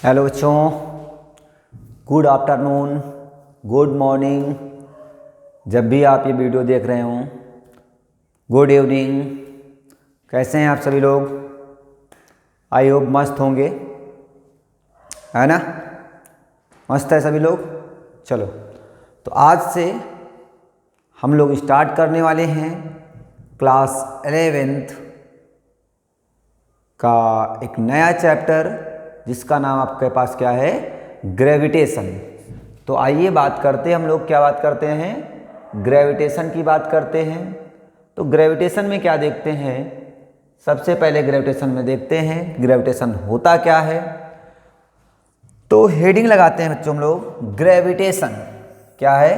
Hello बच्चों, good afternoon, good morning. जब भी आप ये वीडियो देख रहे हों, गुड इवनिंग। कैसे हैं आप सभी लोग? आई होप मस्त होंगे, है ना? मस्त है सभी लोग। चलो, तो आज से हम लोग स्टार्ट करने वाले हैं क्लास 11th का एक नया चैप्टर, जिसका नाम आपके पास क्या है? ग्रेविटेशन। तो आइए बात करते हैं, हम लोग क्या बात करते हैं? ग्रेविटेशन की बात करते हैं। तो ग्रेविटेशन में क्या देखते हैं? सबसे पहले ग्रेविटेशन में देखते हैं ग्रेविटेशन होता क्या है। तो हेडिंग लगाते हैं बच्चों हम लोग, ग्रेविटेशन क्या है?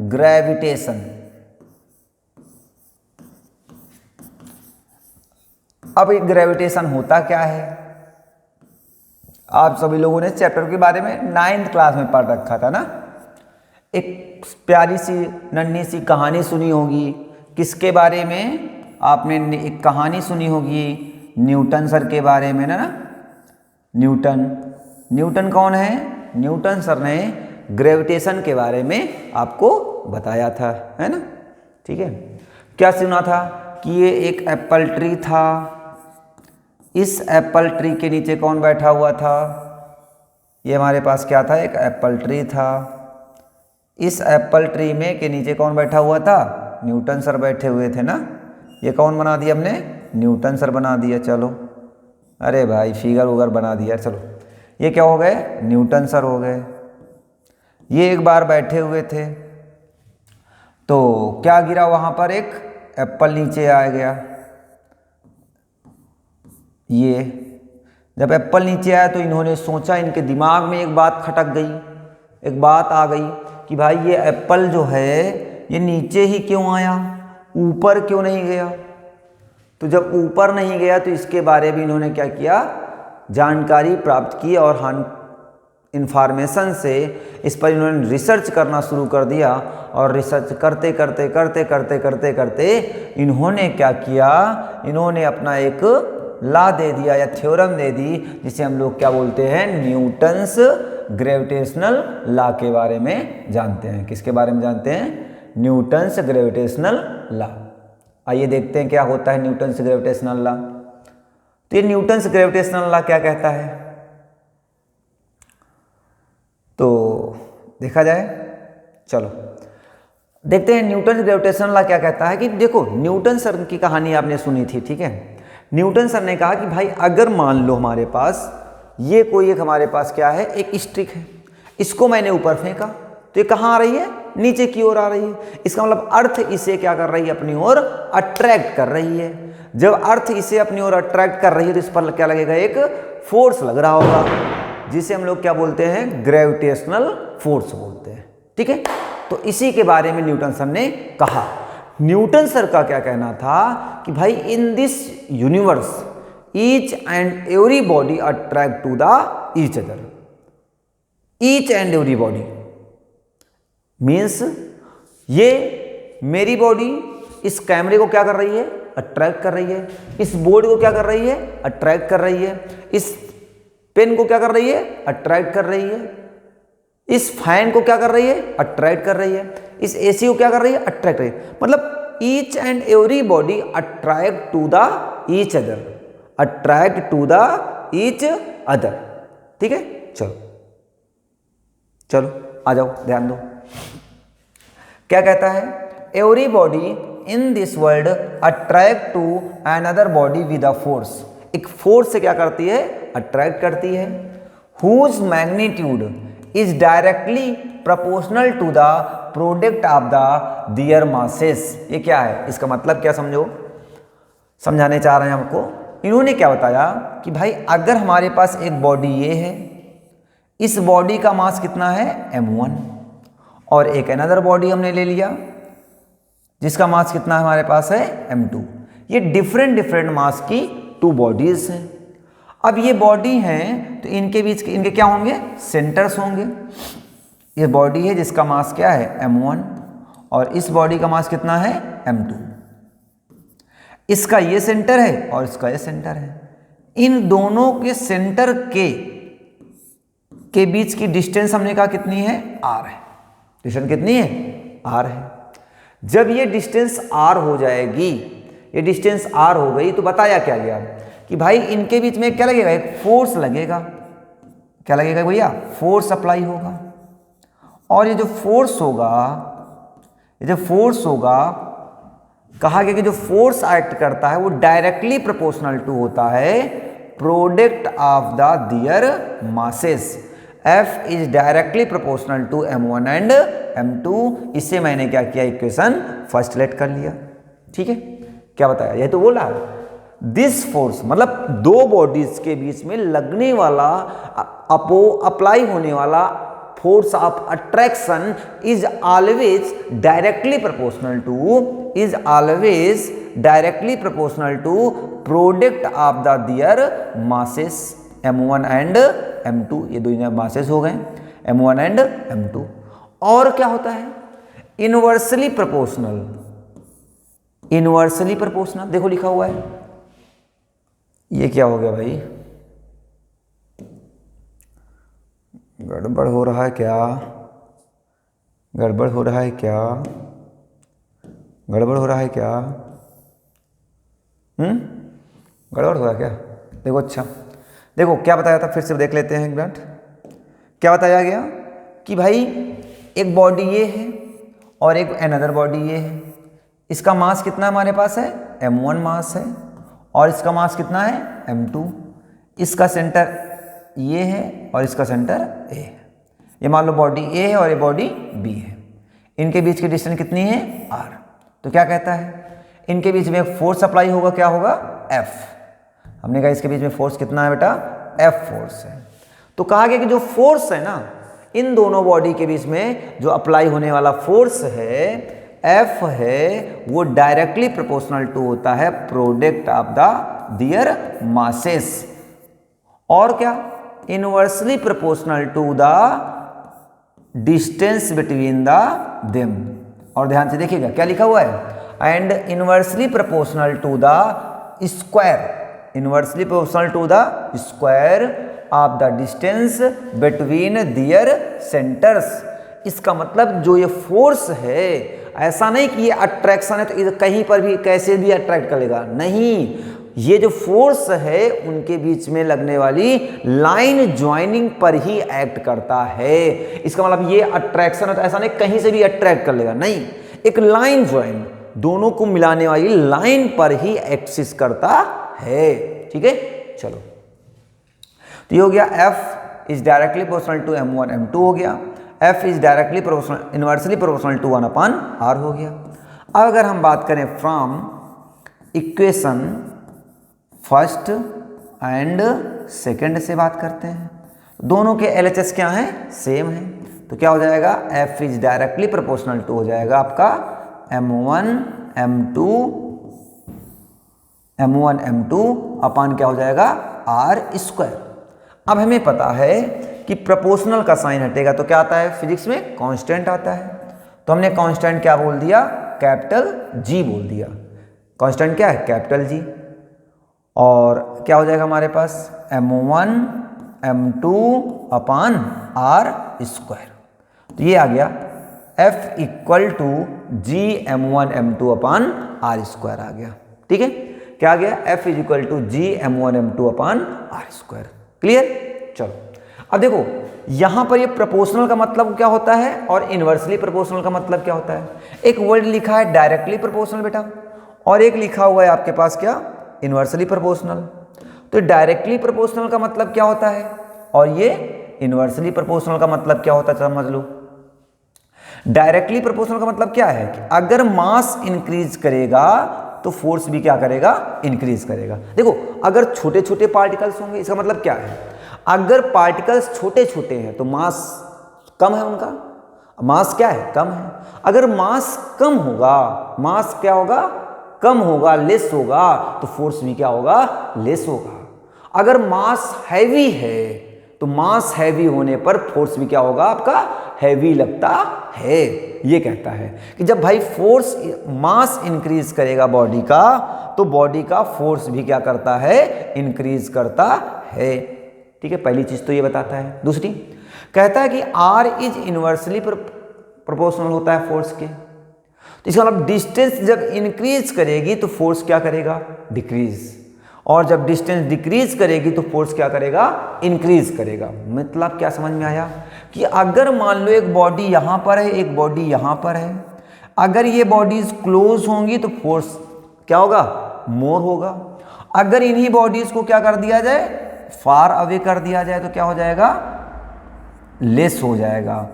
ग्रेविटेशन। अब ये ग्रेविटेशन होता क्या है? आप सभी लोगों ने चैप्टर के बारे में 9th क्लास में पढ़ रखा था ना। एक प्यारी सी नन्ही सी कहानी सुनी होगी। किसके बारे में? आपने एक कहानी सुनी होगी न्यूटन सर के बारे में ना। न्यूटन कौन है? न्यूटन सर ने ग्रेविटेशन के बारे में आपको बताया था, है ना? ठीक है। क्या सुना था कि ये एक एप्पल ट्री था। इस एप्पल ट्री के नीचे कौन बैठा हुआ था? ये हमारे पास क्या था? एक एप्पल ट्री था। इस एप्पल ट्री में के नीचे कौन बैठा हुआ था? न्यूटन सर बैठे हुए थे ना। ये कौन बना दिया हमने? न्यूटन सर बना दिया। चलो, अरे भाई फिगर उगर बना दिया। चलो, ये क्या हो गए? न्यूटन सर हो गए। ये एक बार बैठे हुए थे तो क्या गिरा वहां पर? एक एप्पल नीचे आ गया। ये जब एप्पल नीचे आया तो इन्होंने सोचा, इनके दिमाग में एक बात खटक गई, एक बात आ गई कि भाई ये एप्पल जो है ये नीचे ही क्यों आया, ऊपर क्यों नहीं गया? तो जब ऊपर नहीं गया तो इसके बारे में इन्होंने क्या किया? जानकारी प्राप्त की और इंफॉर्मेशन से इस पर इन्होंने रिसर्च करना शुरू कर दिया। और रिसर्च करते करते करते करते करते करते इन्होंने क्या किया? इन्होंने अपना एक लॉ दे दिया या थ्योरम दे दी, जिसे हम लोग क्या बोलते हैं? न्यूटन्स ग्रेविटेशनल लॉ के बारे में जानते हैं। किसके बारे में जानते हैं? Newton's gravitational law. आइए देखते हैं क्या होता है न्यूटन्स ग्रेविटेशनल लॉ। तो ये न्यूटन्स ग्रेविटेशनल लॉ क्या कहता है? तो देखा जाए, चलो देखते हैं न्यूटन ग्रेविटेशनल लॉ क्या कहता है। कि देखो, न्यूटन सर की कहानी आपने सुनी थी, ठीक है? न्यूटन सर ने कहा कि भाई अगर मान लो हमारे पास ये कोई एक हमारे पास क्या है? एक स्टिक है। इसको मैंने ऊपर फेंका तो ये कहाँ आ रही है? नीचे की ओर आ रही है। इसका मतलब अर्थ इसे क्या कर रही है? अपनी ओर अट्रैक्ट कर रही है। जब अर्थ इसे अपनी ओर अट्रैक्ट कर रही है तो इस पर क्या लगेगा? एक फोर्स लग रहा होगा, जिसे हम लोग क्या बोलते हैं? ग्रेविटेशनल फोर्स बोलते हैं। ठीक है, तो इसी के बारे में न्यूटन सर ने कहा। न्यूटन सर का क्या कहना था कि भाई in this universe each and every body attract to the each other. Each and every body means ये मेरी बॉडी इस कैमरे को क्या कर रही है? अट्रैक्ट कर रही है। इस बोर्ड को क्या कर रही है? अट्रैक्ट कर रही है। इस पेन को क्या कर रही है? अट्रैक्ट कर रही है। इस फैन को क्या कर रही है? अट्रैक्ट कर रही है। इस एसी को क्या कर रही है? अट्रैक्ट कर रही है। मतलब each and every body attract to the each other, attract to the each other. ठीक है, चलो चलो आ जाओ, ध्यान दो। क्या कहता है? Every body in this world attract to another body with a force. एक फोर्स से क्या करती है? अट्रैक्ट करती है। Whose magnitude is directly proportional to the product of the their masses. ये क्या है? इसका मतलब क्या समझो, समझाने चाह रहे हैं हमको। इन्होंने क्या बताया कि भाई अगर हमारे पास एक बॉडी ये है, इस बॉडी का मास कितना है? m1, और एक अनदर बॉडी हमने ले लिया जिसका मास कितना हमारे पास है? m2। ये डिफरेंट डिफरेंट मास की टू बॉडीज हैं। अब ये बॉडी हैं तो इनके बीच इनके क्या होंगे? सेंटर्स होंगे। ये बॉडी है जिसका मास क्या है? m1, और इस बॉडी का मास कितना है? m2। इसका ये सेंटर है और इसका ये सेंटर है। इन दोनों के सेंटर के के बीच की डिस्टेंस हमने कहा कितनी है, r है। डिस्टेंस कितनी है, r है। जब ये डिस्टेंस r हो जाएगी, ये डिस्टेंस r हो गई, तो बताया क्या गया कि भाई इनके बीच में क्या लगेगा, एक फोर्स लगेगा। क्या लगेगा भैया, फोर्स अप्लाई होगा। और ये जो फोर्स होगा, ये जो फोर्स होगा, कहा गया कि जो फोर्स एक्ट करता है वो डायरेक्टली प्रोपोर्शनल टू होता है product of the their masses. F is directly proportional to m1 and m2। इससे मैंने क्या किया, इक्वेशन फर्स्ट लेट कर लिया। ठीक है, क्या बताया, ये तो बोला दिस फोर्स मतलब दो बॉडीज के बीच में लगने वाला अप्लाई होने वाला force of attraction is always directly proportional to product of the their masses m1 and m2। ये दो मासेस हो गए, m1 एंड m2। और क्या होता है, इनवर्सली प्रोपोर्शनल। देखो लिखा हुआ है, ये क्या हो गया भाई, गड़बड़ हो रहा है क्या, गड़बड़ हो रहा है क्या, गड़बड़ हो रहा है क्या, गड़बड़ हो रहा है क्या। देखो अच्छा, देखो क्या बताया था, फिर से देख लेते हैं एक मिनट। क्या बताया गया कि भाई एक बॉडी ये है और एक अनदर बॉडी ये है। इसका मास कितना हमारे पास है, m1 मास है, और इसका मास कितना है, m2। इसका सेंटर ये है और इसका सेंटर ए है। ये मान लो बॉडी ए है और ये बॉडी बी है। इनके बीच की डिस्टेंस कितनी है, r। तो क्या कहता है, इनके बीच में एक फोर्स अप्लाई होगा, क्या होगा, F। हमने कहा इसके बीच में फोर्स कितना है बेटा, F फोर्स है। तो कहा गया कि जो फोर्स है ना, इन दोनों बॉडी के बीच में जो अप्लाई होने वाला फोर्स है F है, वो डायरेक्टली प्रोपोर्शनल टू होता है product of the their masses. और क्या, inversely proportional to the distance between the them. और ध्यान से देखिएगा क्या लिखा हुआ है, and inversely proportional to the square of the distance between their centres. इसका मतलब जो ये फोर्स है, ऐसा नहीं कि ये अट्रैक्शन है तो कहीं पर भी कैसे भी अट्रैक्ट कर लेगा, नहीं, ये जो फोर्स है उनके बीच में लगने वाली लाइन ज्वाइनिंग पर ही एक्ट करता है। इसका मतलब ये अट्रैक्शन है तो ऐसा नहीं कहीं से भी अट्रैक्ट कर लेगा, नहीं, एक लाइन ज्वाइन, दोनों को मिलाने वाली लाइन पर ही एक्सिस करता है। ठीक है, चलो, तो ये हो गया F is directly proportional to m1 m2 हो गया, F is directly proportional inversely proportional to 1/r हो गया। अब अगर हम बात करें from equation first and second से बात करते हैं, दोनों के LHS क्या हैं, सेम है। तो क्या हो जाएगा, F is directly proportional to हो जाएगा आपका m1 m2 अपान क्या हो जाएगा, r स्क्वायर। अब हमें पता है कि प्रोपोर्शनल का साइन हटेगा तो क्या आता है, फिजिक्स में कांस्टेंट आता है। तो हमने कांस्टेंट क्या बोल दिया, कैपिटल G बोल दिया। कांस्टेंट क्या है, कैपिटल G। और क्या हो जाएगा हमारे पास, m1 m2 upon r square. तो ये आ गया F equal to G m1 m2 upon r square आ गया। ठीक है, क्या आ गया, F is equal to G m1 m2 upon r square. Clear. चलो अब देखो यहां पर ये प्रोपोर्शनल का मतलब क्या होता है और इनवर्सली प्रोपोर्शनल का मतलब क्या होता है। एक वर्ड लिखा है डायरेक्टली प्रोपोर्शनल बेटा, और एक लिखा हुआ है आपके पास क्या, इनवर्सली प्रोपोर्शनल। तो डायरेक्टली प्रोपोर्शनल का मतलब क्या होता है और ये इनवर्सली प्रोपोर्शनल का मतलब क्या होता है, समझ लो। डायरेक्टली प्रोपोर्शनल का मतलब क्या है कि अगर मास इंक्रीज करेगा तो फोर्स भी क्या करेगा, इंक्रीज करेगा। देखो अगर छोटे छोटे पार्टिकल्स होंगे, इसका मतलब क्या है, अगर पार्टिकल्स छोटे छोटे हैं तो मास कम है, उनका मास क्या है, कम है। अगर मास कम होगा, मास क्या होगा, कम होगा, लेस होगा, तो फोर्स भी क्या होगा, लेस होगा। अगर मास हैवी है तो मास हैवी होने पर फोर्स भी क्या होगा, आपका हैवी लगता है। ये कहता है कि जब भाई फोर्स मास इंक्रीज करेगा बॉडी का, तो बॉडी का फोर्स भी क्या करता है, इंक्रीज करता है। ठीक है, पहली चीज तो ये बताता है। दूसरी, कहता है कि आर इज इनवर्सली प्रोपोर्शनल होता है फोर्स के। तो इसका मतलब डिस्टेंस जब इंक्रीज करेगी तो फोर्स क्या करेगा, डिक्रीज, और जब डिस्टेंस डिक्रीज करेगी तो फोर्स क्या करेगा, इंक्रीज करेगा। मतलब क्या समझ में आया कि अगर मान लो एक बॉडी यहाँ पर है, एक बॉडी यहाँ पर है, अगर ये बॉडीज क्लोज होंगी तो फोर्स क्या होगा, मोर होगा। अगर इन्हीं बॉडीज को क्या कर दिया जाए, फार अवे कर दिया जाए तो क्या हो जाएगा, लेस हो जाएगा।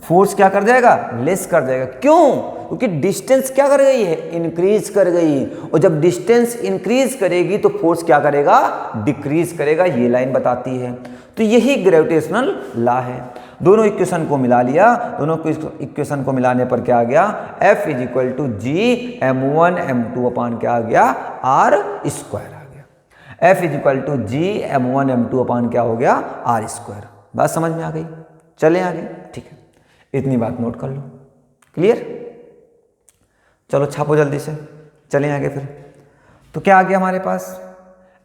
फोर्स क्या कर जाएगा, लेस कर जाएगा। क्यों, क्योंकि डिस्टेंस क्या कर गई है, इंक्रीज कर गई, और जब डिस्टेंस इंक्रीज करेगी तो फोर्स क्या करेगा, डिक्रीज करेगा। ये लाइन बताती है। तो यही ग्रेविटेशनल लॉ है। दोनों इक्वेशन को मिला लिया, दोनों इक्वेशन को मिलाने पर क्या आ गया, F is equal to G m1 m2 upon क्या आ गया, r स्क्वायर आ गया। F is equal to G m1 m2 upon क्या हो गया, r स्क्वायर। बात समझ में आ गई, चलें आगे, ठीक है, इतनी बात नोट कर लो, क्लियर। चलो छापो जल्दी से, चलें आगे फिर। तो क्या आ गया हमारे पास,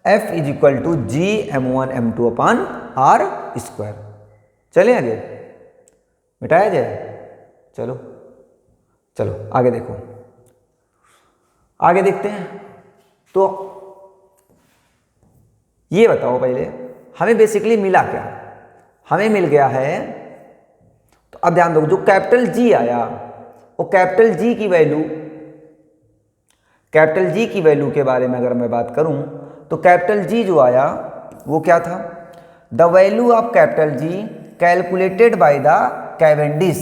F is equal to G m1 m2 upon r square. चलें आगे, मिटाया जाए, चलो चलो आगे देखो, आगे देखते हैं। तो ये बताओ पहले हमें बेसिकली मिला क्या, हमें मिल गया है, तो अब ध्यान दो, जो कैपिटल जी आया वो कैपिटल जी की वैल्यू, कैपिटल जी की वैल्यू के बारे में अगर मैं बात करूं तो कैपिटल जी जो आया वो क्या था, the value of capital G calculated by the Cavendish.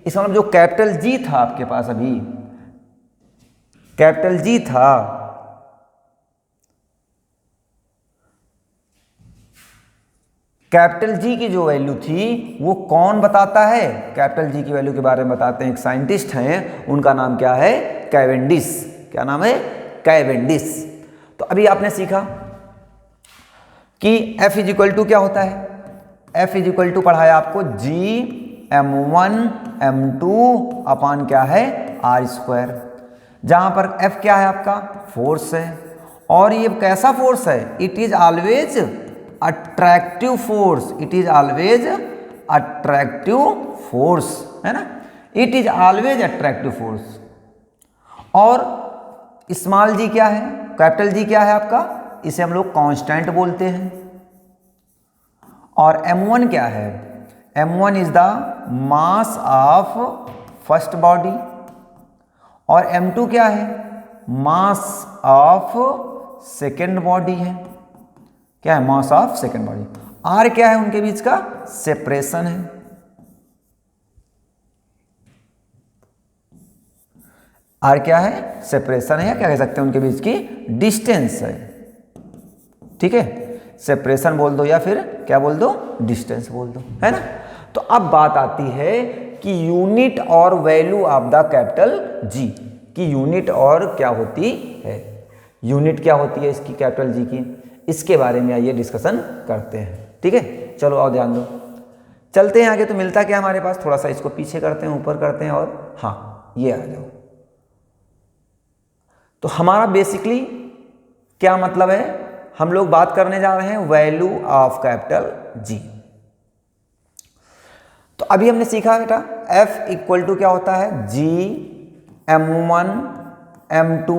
इसका मतलब जो कैपिटल जी था आपके पास, अभी कैपिटल जी था, कैपिटल जी की जो वैल्यू थी वो कौन बताता है, कैपिटल जी की वैल्यू के बारे में बताते हैं एक साइंटिस्ट हैं, उनका नाम क्या है, कैवेंडिश। क्या नाम है, कैवेंडिश। तो अभी आपने सीखा कि F इज इक्वल टू क्या होता है, F इज इक्वल टू पढ़ाया आपको जी m1 m2 अपान क्या है, r स्क्वायर, जहां पर F क्या है आपका, फोर्स है, और ये कैसा फोर्स है, it is always attractive force, it is always attractive force, है ना, it is always attractive force. और स्मॉल जी क्या है, कैपिटल जी क्या है आपका, इसे हम लोग कांस्टेंट बोलते हैं। और m1 क्या है, m1 is the mass of first body, और m2 क्या है, मास ऑफ सेकेंड बॉडी है। क्या है, mass of second body. r क्या है, उनके बीच का सेपरेशन है। r क्या है, सेपरेशन है, या क्या कह सकते हैं उनके बीच की डिस्टेंस है, ठीक है, सेपरेशन बोल दो या फिर क्या बोल दो, डिस्टेंस बोल दो, है ना। तो अब बात आती है कि यूनिट और value of the capital G की यूनिट और क्या होती है, यूनिट क्या होती है इसकी, कैपिटल जी की, इसके बारे में आइए डिस्कशन करते हैं, ठीक है। चलो और ध्यान दो, चलते हैं आगे। तो मिलता क्या हमारे पास, थोड़ा सा इसको पीछे करते हैं, ऊपर करते हैं, और हाँ ये आ जाओ। तो हमारा बेसिकली क्या मतलब है, हम लोग बात करने जा रहे हैं वैल्यू ऑफ कैपिटल जी। तो अभी हमने सीखा बेटा F इक्वल टू क्या होता है, जी m1 m2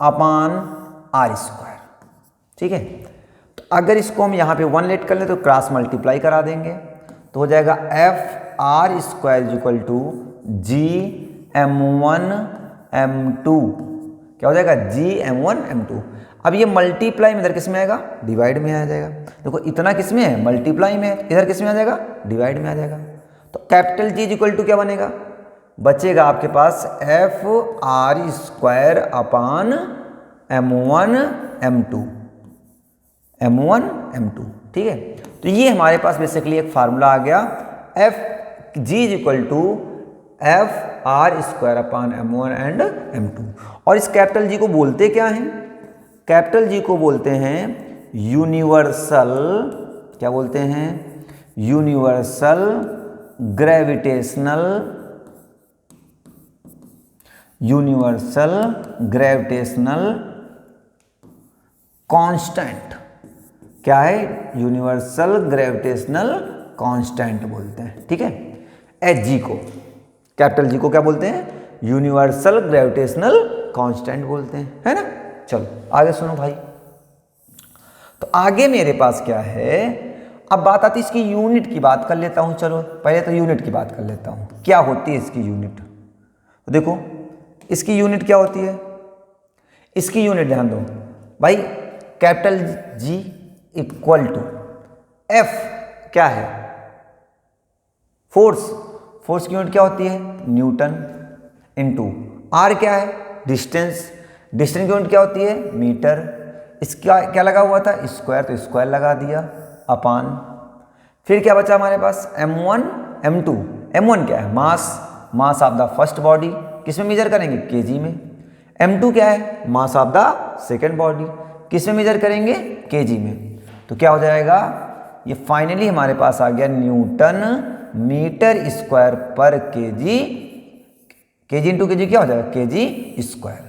upon r square, ठीक है। तो अगर इसको हम यहाँ पे 1 लेट कर लें तो क्रॉस मल्टीप्लाई करा देंगे, तो हो जाएगा F r square equal to G m1 m2, क्या हो जाएगा, जी m1 m2। अब ये मल्टीप्लाई में इधर किस में आएगा, डिवाइड में आ जाएगा। देखो इतना किस में है, मल्टीप्लाई में है, इधर किस में आ जाएगा, डिवाइड में आ जाएगा। तो कैपिटल जी इक्वल टू क्या बनेगा, बचेगा आपके पास F R square upon m1 m2, m1 m2, ठीक है। तो ये हमारे पास बेसिकली एक फार्मूला आ गया, F G equal to F R square upon m1 and m2। और इस कैपिटल जी को बोलते क्या हैं, कैपिटल जी को बोलते हैं यूनिवर्सल, क्या बोलते हैं, universal gravitational, universal gravitational constant. क्या है, यूनिवर्सल ग्रेविटेशनल कांस्टेंट बोलते हैं, ठीक है। एच जी को, कैपिटल जी को क्या बोलते हैं? यूनिवर्सल ग्रेविटेशनल कांस्टेंट बोलते हैं, है ना। चलो आगे सुनो भाई। तो आगे मेरे पास क्या है, अब बात आती है इसकी यूनिट की बात कर लेता हूं। चलो पहले तो यूनिट की बात कर लेता हूं, क्या होती है इसकी यूनिट। तो देखो इसकी यूनिट क्या होती है, इसकी यूनिट ध्यान दो भाई, capital G equal to F क्या है, फोर्स, फोर्स की यूनिट क्या होती है, न्यूटन, इनटू आर क्या है, डिस्टेंस, डिस्टेंस की यूनिट क्या होती है, मीटर। इसका क्या लगा हुआ था, स्क्वायर, तो स्क्वायर लगा दिया अपान। फिर क्या बचा हमारे पास, m1 m2। m1 क्या है, mass, mass of the first body, किस में मेजर करेंगे, केजी में। m2 क्या है, mass of the second body, किस में मेजर करेंगे, केजी में। तो क्या हो जाएगा, ये फाइनली हमारे पास आ गया Newton metre square per KG, KG into KG क्या हो जाएगा, केजी स्क्वायर।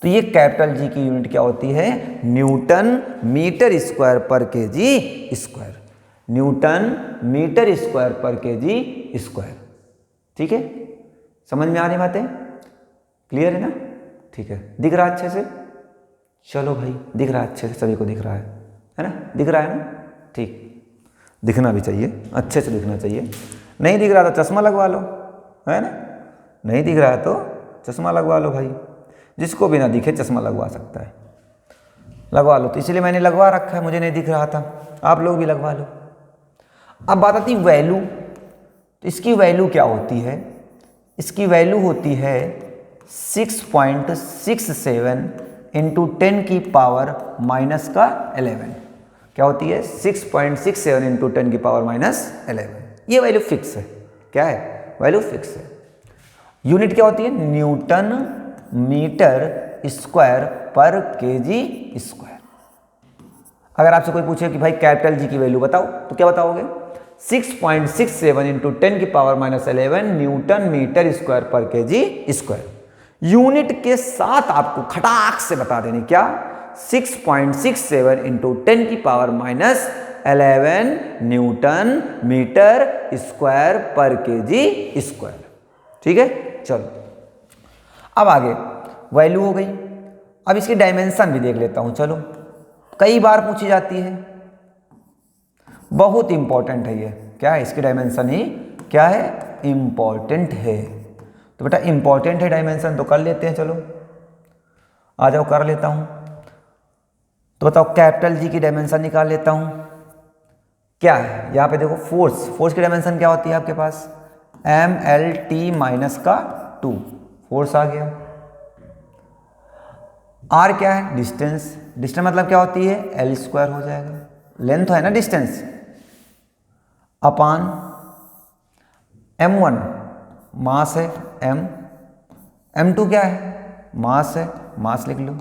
तो ये कैपिटल जी की यूनिट क्या होती है, newton metre square per KG square, newton metre square per KG square. ठीक है, समझ में आ रही बातें, क्लियर है ना, ठीक है, दिख रहा है अच्छे से। चलो भाई, दिख रहा है अच्छे से, सभी को दिख रहा है ना, दिख रहा है ना, ठीक, दिखना भी चाहिए, अच्छे से दिखना चाहिए। नहीं दिख रहा तो चश्मा लगवा लो, है ना, नहीं दिख रहा है तो चश्मा लगवा लो भाई, जिसको भी ना दिखे चश्मा लगवा सकता है, लगवा लो। तो इसलिए मैंने लगवा रखा है, मुझे नहीं दिख रहा था, आप लोग भी लगवा लो। अब बात आती वैल्यू, तो इसकी वैल्यू क्या होती है, इसकी वैल्यू होती है 6.67 इंटू 10 की पावर माइनस का 11। क्या होती है, 6.67 इंटू 10 की पावर माइनस 11। ये वैल्यू फिक्स है, क्या है, वैल्यू फिक्स है। यूनिट क्या होती है, newton metre square per KG square. अगर आपसे कोई पूछे कि भाई कैपिटल जी की वैल्यू बताओ, तो क्या बताओगे, 6.67 इंटू 10 की power minus 11 newton metre square per KG square. Unit के साथ आपको खटाक से बता देने, क्या, 6.67 इंटू 10 की power minus 11 newton metre square per KG square. ठीक है, चलो अब आगे वैल्यू हो गई। अब इसकी डायमेंशन भी देख लेता हूं, चलो, कई बार पूछी जाती है, बहुत इंपॉर्टेंट है ये, क्या है, इसकी डायमेंशन ही क्या है, इंपॉर्टेंट है। तो बेटा इंपॉर्टेंट है डायमेंशन, तो कर लेते हैं, चलो आ जाओ कर लेता हूं। तो बताओ कैपिटल जी की डायमेंशन निकाल लेता हूं, क्या है, यहां पे देखो फोर्स, फोर्स की डायमेंशन क्या होती है आपके पास, mlt माइनस का 2, फोर्स आ गया। r क्या है, डिस्टेंस, डिस्टेंस मतलब क्या होती है, l स्क्वायर हो जाएगा, लेंथ है ना डिस्टेंस, अपान m1 मास है, m2 क्या है, मास है, मास लिख लो।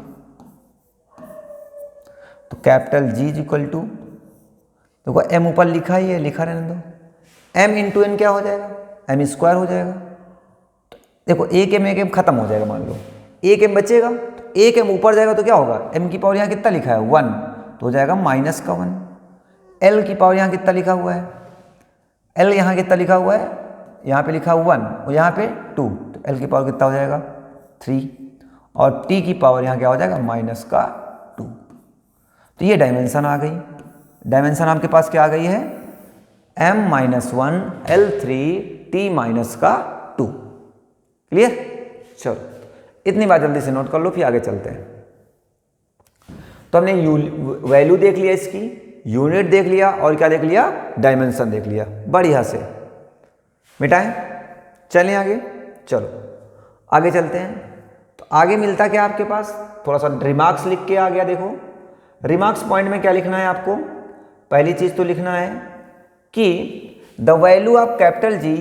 तो कैपिटल G इक्वल टू, देखो m ऊपर लिखा ही है, लिखा रहने दो, m इंटू n क्या हो जाएगा, m स्क्वायर हो जाएगा। देखो एक m खत्म हो जाएगा, मान लो एक m बचेगा, तो एक m ऊपर जाएगा तो क्या होगा, m की पावर यहाँ कितना लिखा है 1, तो हो जाएगा माइनस का 1। l की पावर यहाँ कितना लिखा हुआ है, l यहाँ कितना लिखा हुआ है, यहाँ पे लिखा 1 और यहाँ पे 2, तो l की पावर कितना हो जाएगा 3, और t की पावर यहाँ क्या हो जाएगा माइनस का 2। तो ये डायमेंशन आ गई, डायमेंशन आपके पास क्या आ गई है, m-1 l3 t माइनस का 2। क्लियर, चलो इतनी बात जल्दी से नोट कर लो, फिर आगे चलते हैं। तो हमने वैल्यू देख लिया, इसकी यूनिट देख लिया, और क्या देख लिया, डायमेंशन देख लिया, बढ़िया से मिटाएं, चलें आगे, चलो आगे चलते हैं। तो आगे मिलता क्या आपके पास, थोड़ा सा रिमार्क्स लिख के आ गया। देखो रिमार्क्स पॉइंट में क्या लिखना है आपको, पहली चीज तो लिखना है कि the value of capital G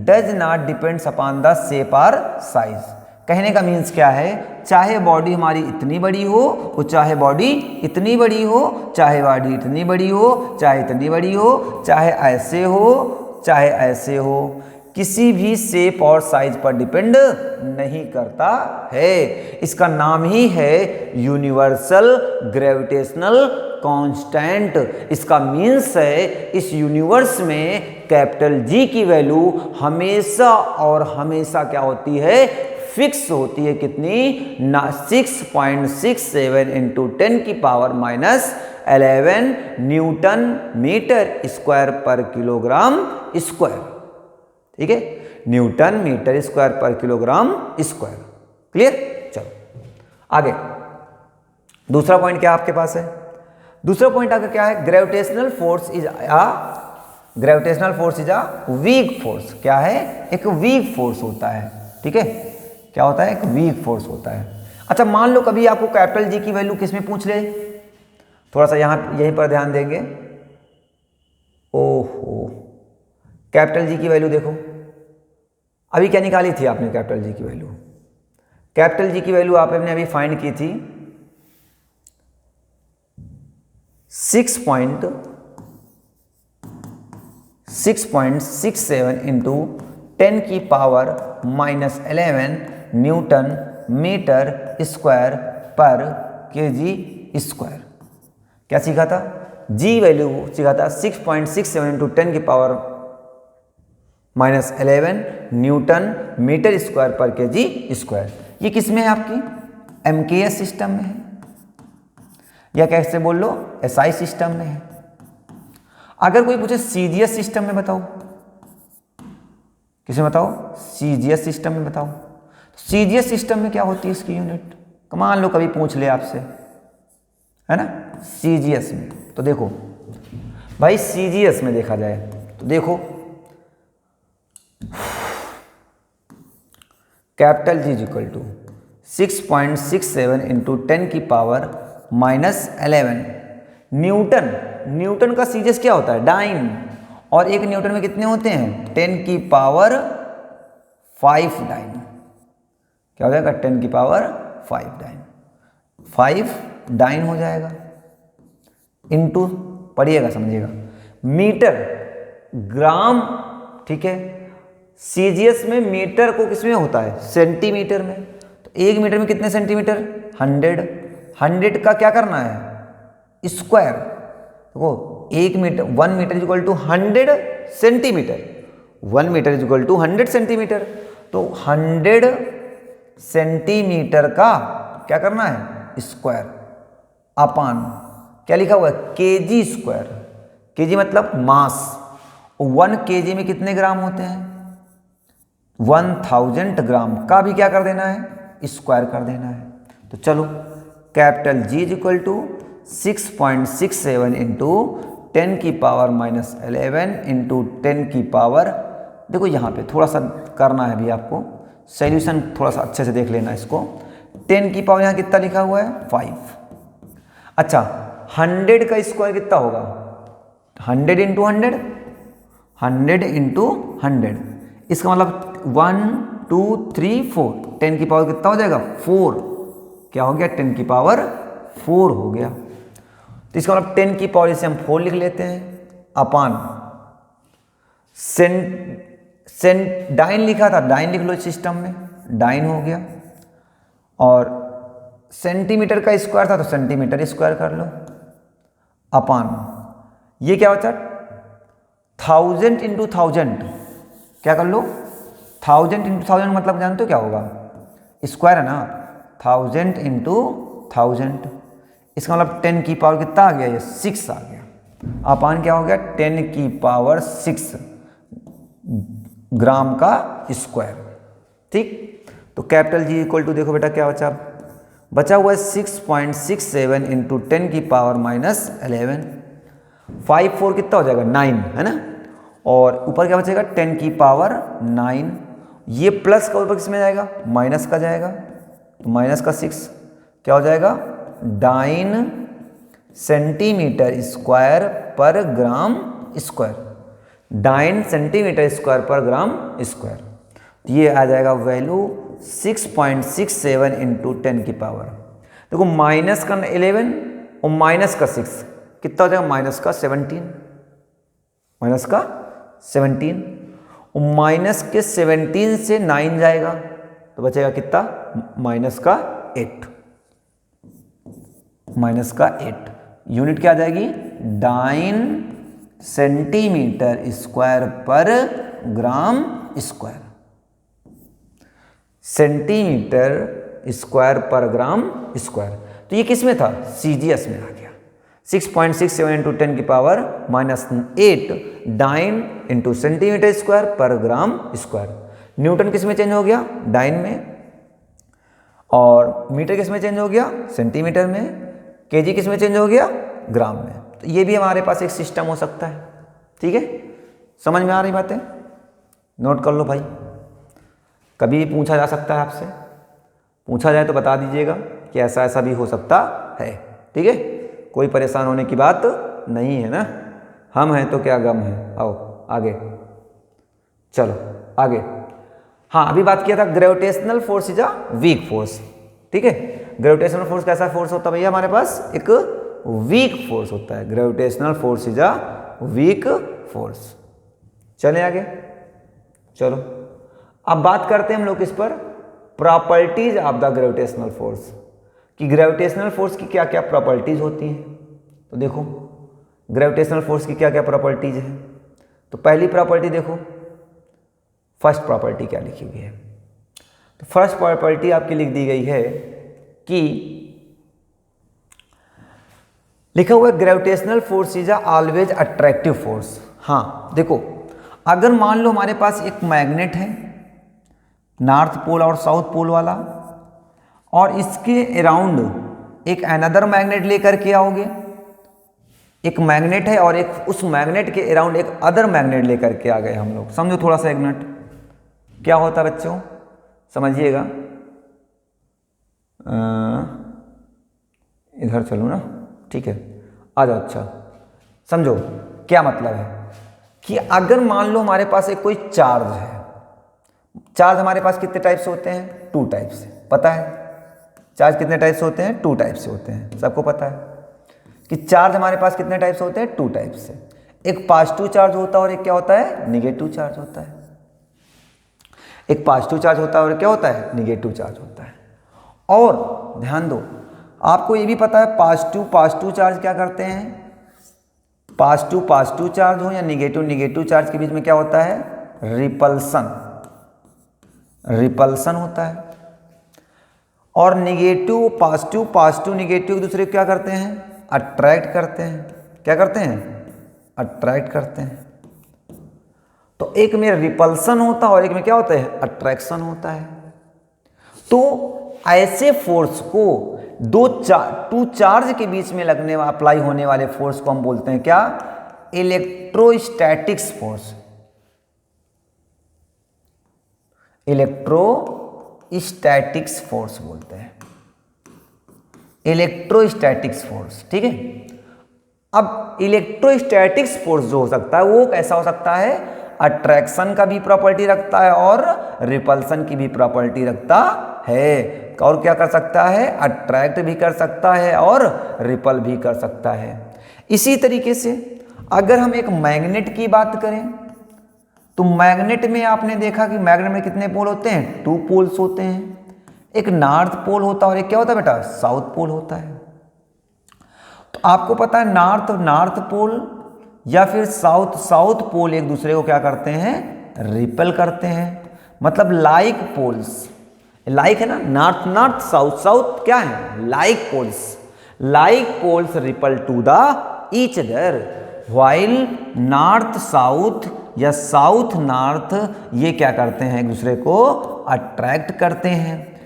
does not depends upon the shape और साइज। कहने का मीन्स क्या है, चाहे बॉडी हमारी इतनी बड़ी हो, और चाहे बॉडी इतनी बड़ी हो, चाहे बॉडी इतनी बड़ी हो, चाहे इतनी बड़ी हो, चाहे ऐसे हो, चाहे ऐसे हो, किसी भी शेप और साइज पर डिपेंड नहीं करता है। इसका नाम ही है यूनिवर्सल ग्रेविटेशनल कांस्टेंट। इसका मीन्स है इस यूनिवर्स में कैपिटल जी की वैल्यू हमेशा और हमेशा क्या होती है, फिक्स होती है। कितनी ना 6.67 इंटू 10 की power minus 11 newton metre square per kilogram square. ठीक है, newton metre square per kilogram square. Clear? चलो आगे दूसरा पॉइंट क्या आपके पास है? दूसरा पॉइंट आपका क्या है? Gravitational force is a weak force. क्या है? एक वीक फोर्स होता है। ठीक है, क्या होता है? एक वीक फोर्स होता है। अच्छा, मान लो कभी आपको कैपिटल जी की वैल्यू किस में पूछ ले, थोड़ा सा यहीं पर ध्यान देंगे। ओहो, कैपिटल जी की वैल्यू देखो, अभी क्या निकाली थी आपने कैपिटल जी की वैल्यू? कैपिटल जी की वैल्यू आपने अभी फाइंड की थी 6.67 इंटू 10 की power minus 11 newton metre square per KG square. क्या सीखा था? जी वैल्यू सीखा था 6.67 इंटू 10 की power minus 11 newton metre square per KG square. ये किस में है आपकी? एमकेएस सिस्टम में है, या कैसे बोल लो एसआई सिस्टम में है। अगर कोई पूछे सीजीएस सिस्टम में बताओ, किसे बताओ? सीजीएस सिस्टम में बताओ। सीजीएस सिस्टम में क्या होती है इसकी यूनिट? मान लो कभी पूछ ले आपसे, है ना, सीजीएस में। तो देखो भाई, सीजीएस में देखा जाए तो देखो capital G equal to 6.67 into 10 की पावर माइनस 11 न्यूटन। न्यूटन का सीजीएस क्या होता है? डाइन। और एक न्यूटन में कितने होते हैं? 10 की पावर 5 डाइन। क्या हो जाएगा? 10 की पावर 5 डाइन। 5 डाइन हो जाएगा इंटू, पढ़िएगा समझिएगा, मीटर ग्राम। ठीक है, सीजीएस में मीटर को किसमें होता है? सेंटीमीटर में। तो 1 मीटर में कितने सेंटीमीटर? 100। 100 का क्या करना है? स्क्वायर। देखो 1 metre 1 metre is equal to 100 centimetre. 1 metre is equal to 100 centimetre. तो 100 सेंटीमीटर का क्या करना है? स्क्वायर अपान क्या लिखा हुआ है? KG square. केजी मतलब मास। 1 केजी में कितने ग्राम होते हैं? 1000 ग्राम का भी क्या कर देना है? स्क्वायर कर देना है। तो चलो capital G is equal to 6.67 into 10 की पावर माइनस 11 इंटू 10 की पावर, देखो यहाँ पे थोड़ा सा करना है अभी आपको, सॉल्यूशन थोड़ा सा अच्छे से देख लेना इसको। 10 की पावर यहाँ कितना लिखा हुआ है? 5। अच्छा, 100 का स्क्वायर कितना होगा? 100 इंटू 100, 100 इंटू 100। इसका मतलब 1 2 3 4, 10 की पावर कितना हो जाएगा? 4। क्या हो गया? 10 की पावर 4 हो गया। तो इसका मतलब 10 की पावर इसे हम 4 लिख लेते हैं अपान डाइन लिखा था, डाइन लिख लो सिस्टम में, डाइन हो गया। और सेंटीमीटर का स्क्वायर था तो सेंटीमीटर स्क्वायर कर लो अपान ये क्या बचा? 1000 इंटू 1000। क्या कर लो? 1000 इंटू 1000 मतलब जानते हो क्या होगा? स्क्वायर है ना। 1000 इंटू 1000, इसका मतलब 10 की पावर कितना आ गया? ये 6 आ गया। अपान क्या हो गया? 10 की पावर 6 ग्राम का स्क्वायर। ठीक, तो कैपिटल जी इक्वल टू देखो बेटा क्या बचा हुआ है 6.67 इंटू 10 की पावर माइनस 11। 5 4 कितना हो जाएगा? 9, है ना। और ऊपर क्या बचेगा? 10 की पावर 9। ये प्लस का ऊपर किसमें जाएगा? माइनस का जाएगा। तो माइनस का 6 क्या हो जाएगा? 9 centimetre square per gram square. 9 centimetre square per gram square. तो ये आ जाएगा वैल्यू 6.67 इंटू 10 की पावर। देखो माइनस का 11 और माइनस का 6 कितना हो जाएगा? माइनस का 17। माइनस का 17 और माइनस के 17 से 9 जाएगा तो बचेगा कितना? माइनस का 8। माइनस का 8। यूनिट क्या आ जाएगी, dyne centimetre square per gram square, centimetre square per gram square. तो ये किस में था, सीजीएस में आ गया। 6.67 इंटू 10 की power -8 dyne into centimetre square per gram square. Newton किस में चेंज हो गया, डाइन में, और मीटर किस में चेंज हो गया, सेंटीमीटर में, केजी किस में चेंज हो गया, ग्राम में। तो ये भी हमारे पास एक सिस्टम हो सकता है। ठीक है, समझ में आ रही बातें, नोट कर लो भाई। कभी भी पूछा जा सकता है आपसे, पूछा जाए तो बता दीजिएगा कि ऐसा ऐसा भी हो सकता है। ठीक है, कोई परेशान होने की बात नहीं है ना, हम हैं तो क्या गम है। आओ आगे, चलो आगे। हाँ, अभी बात किया था gravitational force is a weak force. ठीक है, ग्रेविटेशनल फोर्स कैसा फोर्स होता है भैया, हमारे पास एक वीक फोर्स होता है। Gravitational force is a weak force. चले आगे, चलो अब बात करते हैं हम लोग इस पर properties of the gravitational force, कि ग्रेविटेशनल फोर्स की क्या क्या प्रॉपर्टीज होती हैं। तो देखो ग्रेविटेशनल फोर्स की क्या क्या प्रॉपर्टीज हैं। तो पहली प्रॉपर्टी देखो, फर्स्ट प्रॉपर्टी क्या लिखी हुई है। तो फर्स्ट प्रॉपर्टी आपकी लिख दी गई है कि लिखा हुआ है gravitational force is always attractive force. हाँ देखो, अगर मान लो हमारे पास एक मैग्नेट है, नॉर्थ पोल और साउथ पोल वाला, और इसके अराउंड एक अनदर मैग्नेट लेकर के आओगे। एक मैग्नेट है और एक उस मैग्नेट के अराउंड एक अदर मैग्नेट लेकर के आ गए हम लोग। समझो थोड़ा सा, एक मिनट, क्या होता है बच्चों, समझिएगा। इधर चलो ना, ठीक है, आ जाओ। अच्छा समझो क्या मतलब है कि अगर मान लो हमारे पास एक कोई चार्ज है, चार्ज हमारे पास कितने टाइप से होते हैं, 2 टाइप से, पता है चार्ज कितने टाइप से होते हैं, 2 टाइप से होते हैं। सबको पता है कि चार्ज हमारे पास कितने टाइप से होते हैं, 2 टाइप से। एक पॉजिटिव चार्ज होता है और एक क्या होता है, निगेटिव चार्ज होता है। एक पॉजिटिव चार्ज होता है और क्या होता है, निगेटिव चार्ज होता है। और ध्यान दो, आपको ये भी पता है पॉजिटिव चार्ज क्या करते हैं, पॉजिटिव चार्ज हो या निगेटिव चार्ज के बीच में क्या होता है, रिपल्सन होता है। और निगेटिव पॉजिटिव निगेटिव एक दूसरे को क्या करते हैं, अट्रैक्ट करते हैं। क्या करते हैं, अट्रैक्ट करते हैं। तो एक में रिपल्सन होता है और एक में क्या होता है, अट्रैक्शन होता है। तो ऐसे फोर्स को टू चार्ज के बीच में लगने अप्लाई होने वाले फोर्स को हम बोलते हैं क्या, इलेक्ट्रोस्टैटिक्स फोर्स। इलेक्ट्रोस्टैटिक्स फोर्स बोलते हैं, इलेक्ट्रोस्टैटिक्स फोर्स। ठीक है, अब इलेक्ट्रोस्टैटिक्स फोर्स जो हो सकता है वो कैसा हो सकता है, अट्रैक्शन का भी प्रॉपर्टी रखता है और रिपल्सन की भी प्रॉपर्टी रखता है। और क्या कर सकता है, अट्रैक्ट भी कर सकता है और रिपल भी कर सकता है। इसी तरीके से अगर हम एक मैग्नेट की बात करें तो मैग्नेट में आपने देखा कि मैग्नेट में कितने पोल होते हैं, 2 पोल्स होते हैं। एक नॉर्थ पोल होता है और एक क्या होता है बेटा, साउथ पोल होता है। तो आपको पता है नॉर्थ पोल या फिर साउथ पोल एक दूसरे को क्या करते हैं, रिपेल करते हैं। मतलब लाइक पोल्स, लाइक है ना, नॉर्थ साउथ क्या है, like poles repel to the each other, while north south या साउथ नॉर्थ ये क्या करते हैं, एक दूसरे को अट्रैक्ट करते हैं।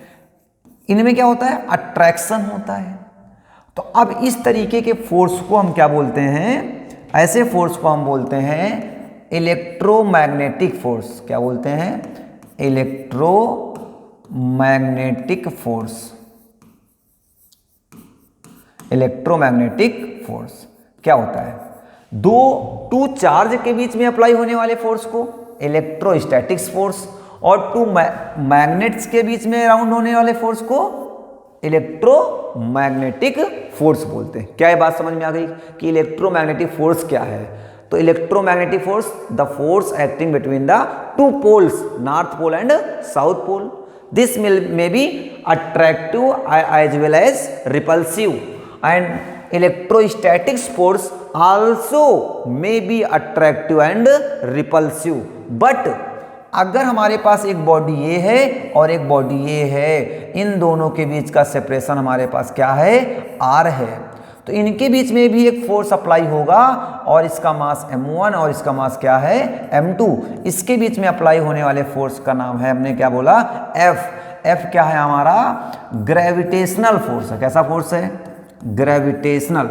इनमें क्या होता है, अट्रैक्शन होता है। तो अब इस तरीके के फोर्स को हम क्या बोलते हैं, ऐसे फोर्स को हम बोलते हैं इलेक्ट्रोमैग्नेटिक फोर्स। क्या बोलते हैं, इलेक्ट्रोमैग्नेटिक फोर्स। इलेक्ट्रोमैग्नेटिक फोर्स क्या होता है, टू चार्ज के बीच में अप्लाई होने वाले फोर्स को इलेक्ट्रोस्टैटिक्स फोर्स, और 2 मैग्नेट्स के बीच में अराउंड होने वाले फोर्स को इलेक्ट्रोमैग्नेटिक फोर्स बोलते हैं। क्या ये बात समझ में आ गई कि इलेक्ट्रोमैग्नेटिक फोर्स क्या है। तो electromagnetic force, the force acting between the 2 poles, north pole and south pole. This may be attractive as well as repulsive, and electrostatics force also may be attractive and repulsive. But अगर हमारे पास एक body ये है और एक body ये है, इन दोनों के बीच का सेपरेशन हमारे पास क्या है, r है, तो इनके बीच में भी एक फोर्स अप्लाई होगा और इसका मास m1 और इसका मास क्या है, m2। इसके बीच में अप्लाई होने वाले फोर्स का नाम है, हमने क्या बोला, F। F क्या है हमारा, ग्रेविटेशनल फोर्स है। कैसा फोर्स है, ग्रेविटेशनल।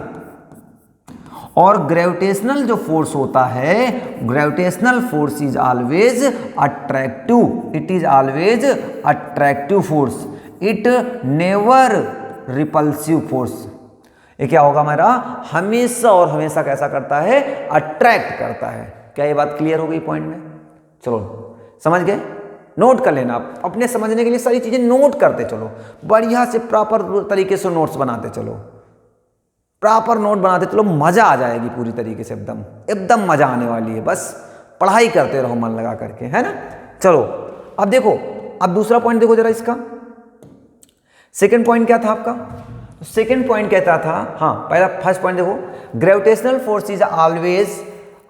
और ग्रेविटेशनल जो फोर्स होता है, gravitational force is always attractive, it is always attractive force, it never repulsive force. ये क्या होगा हमारा, हमेशा और हमेशा कैसा करता है, अट्रैक्ट करता है। क्या ये बात क्लियर हो गई पॉइंट में? चलो समझ गए, नोट कर लेना आप, अपने समझने के लिए सारी चीजें नोट करते चलो, बढ़िया से प्रॉपर तरीके से नोट्स बनाते चलो, प्रॉपर नोट बनाते चलो, मजा आ जाएगी पूरी तरीके से, एकदम एकदम मजा आने वाली है। बस पढ़ाई करते रहो मन लगा करके, है ना। चलो अब देखो, अब दूसरा पॉइंट देखो जरा इसका। सेकंड पॉइंट क्या था आपका, सेकंड पॉइंट कहता था, हाँ पहला फर्स्ट पॉइंट देखो, gravitational force is always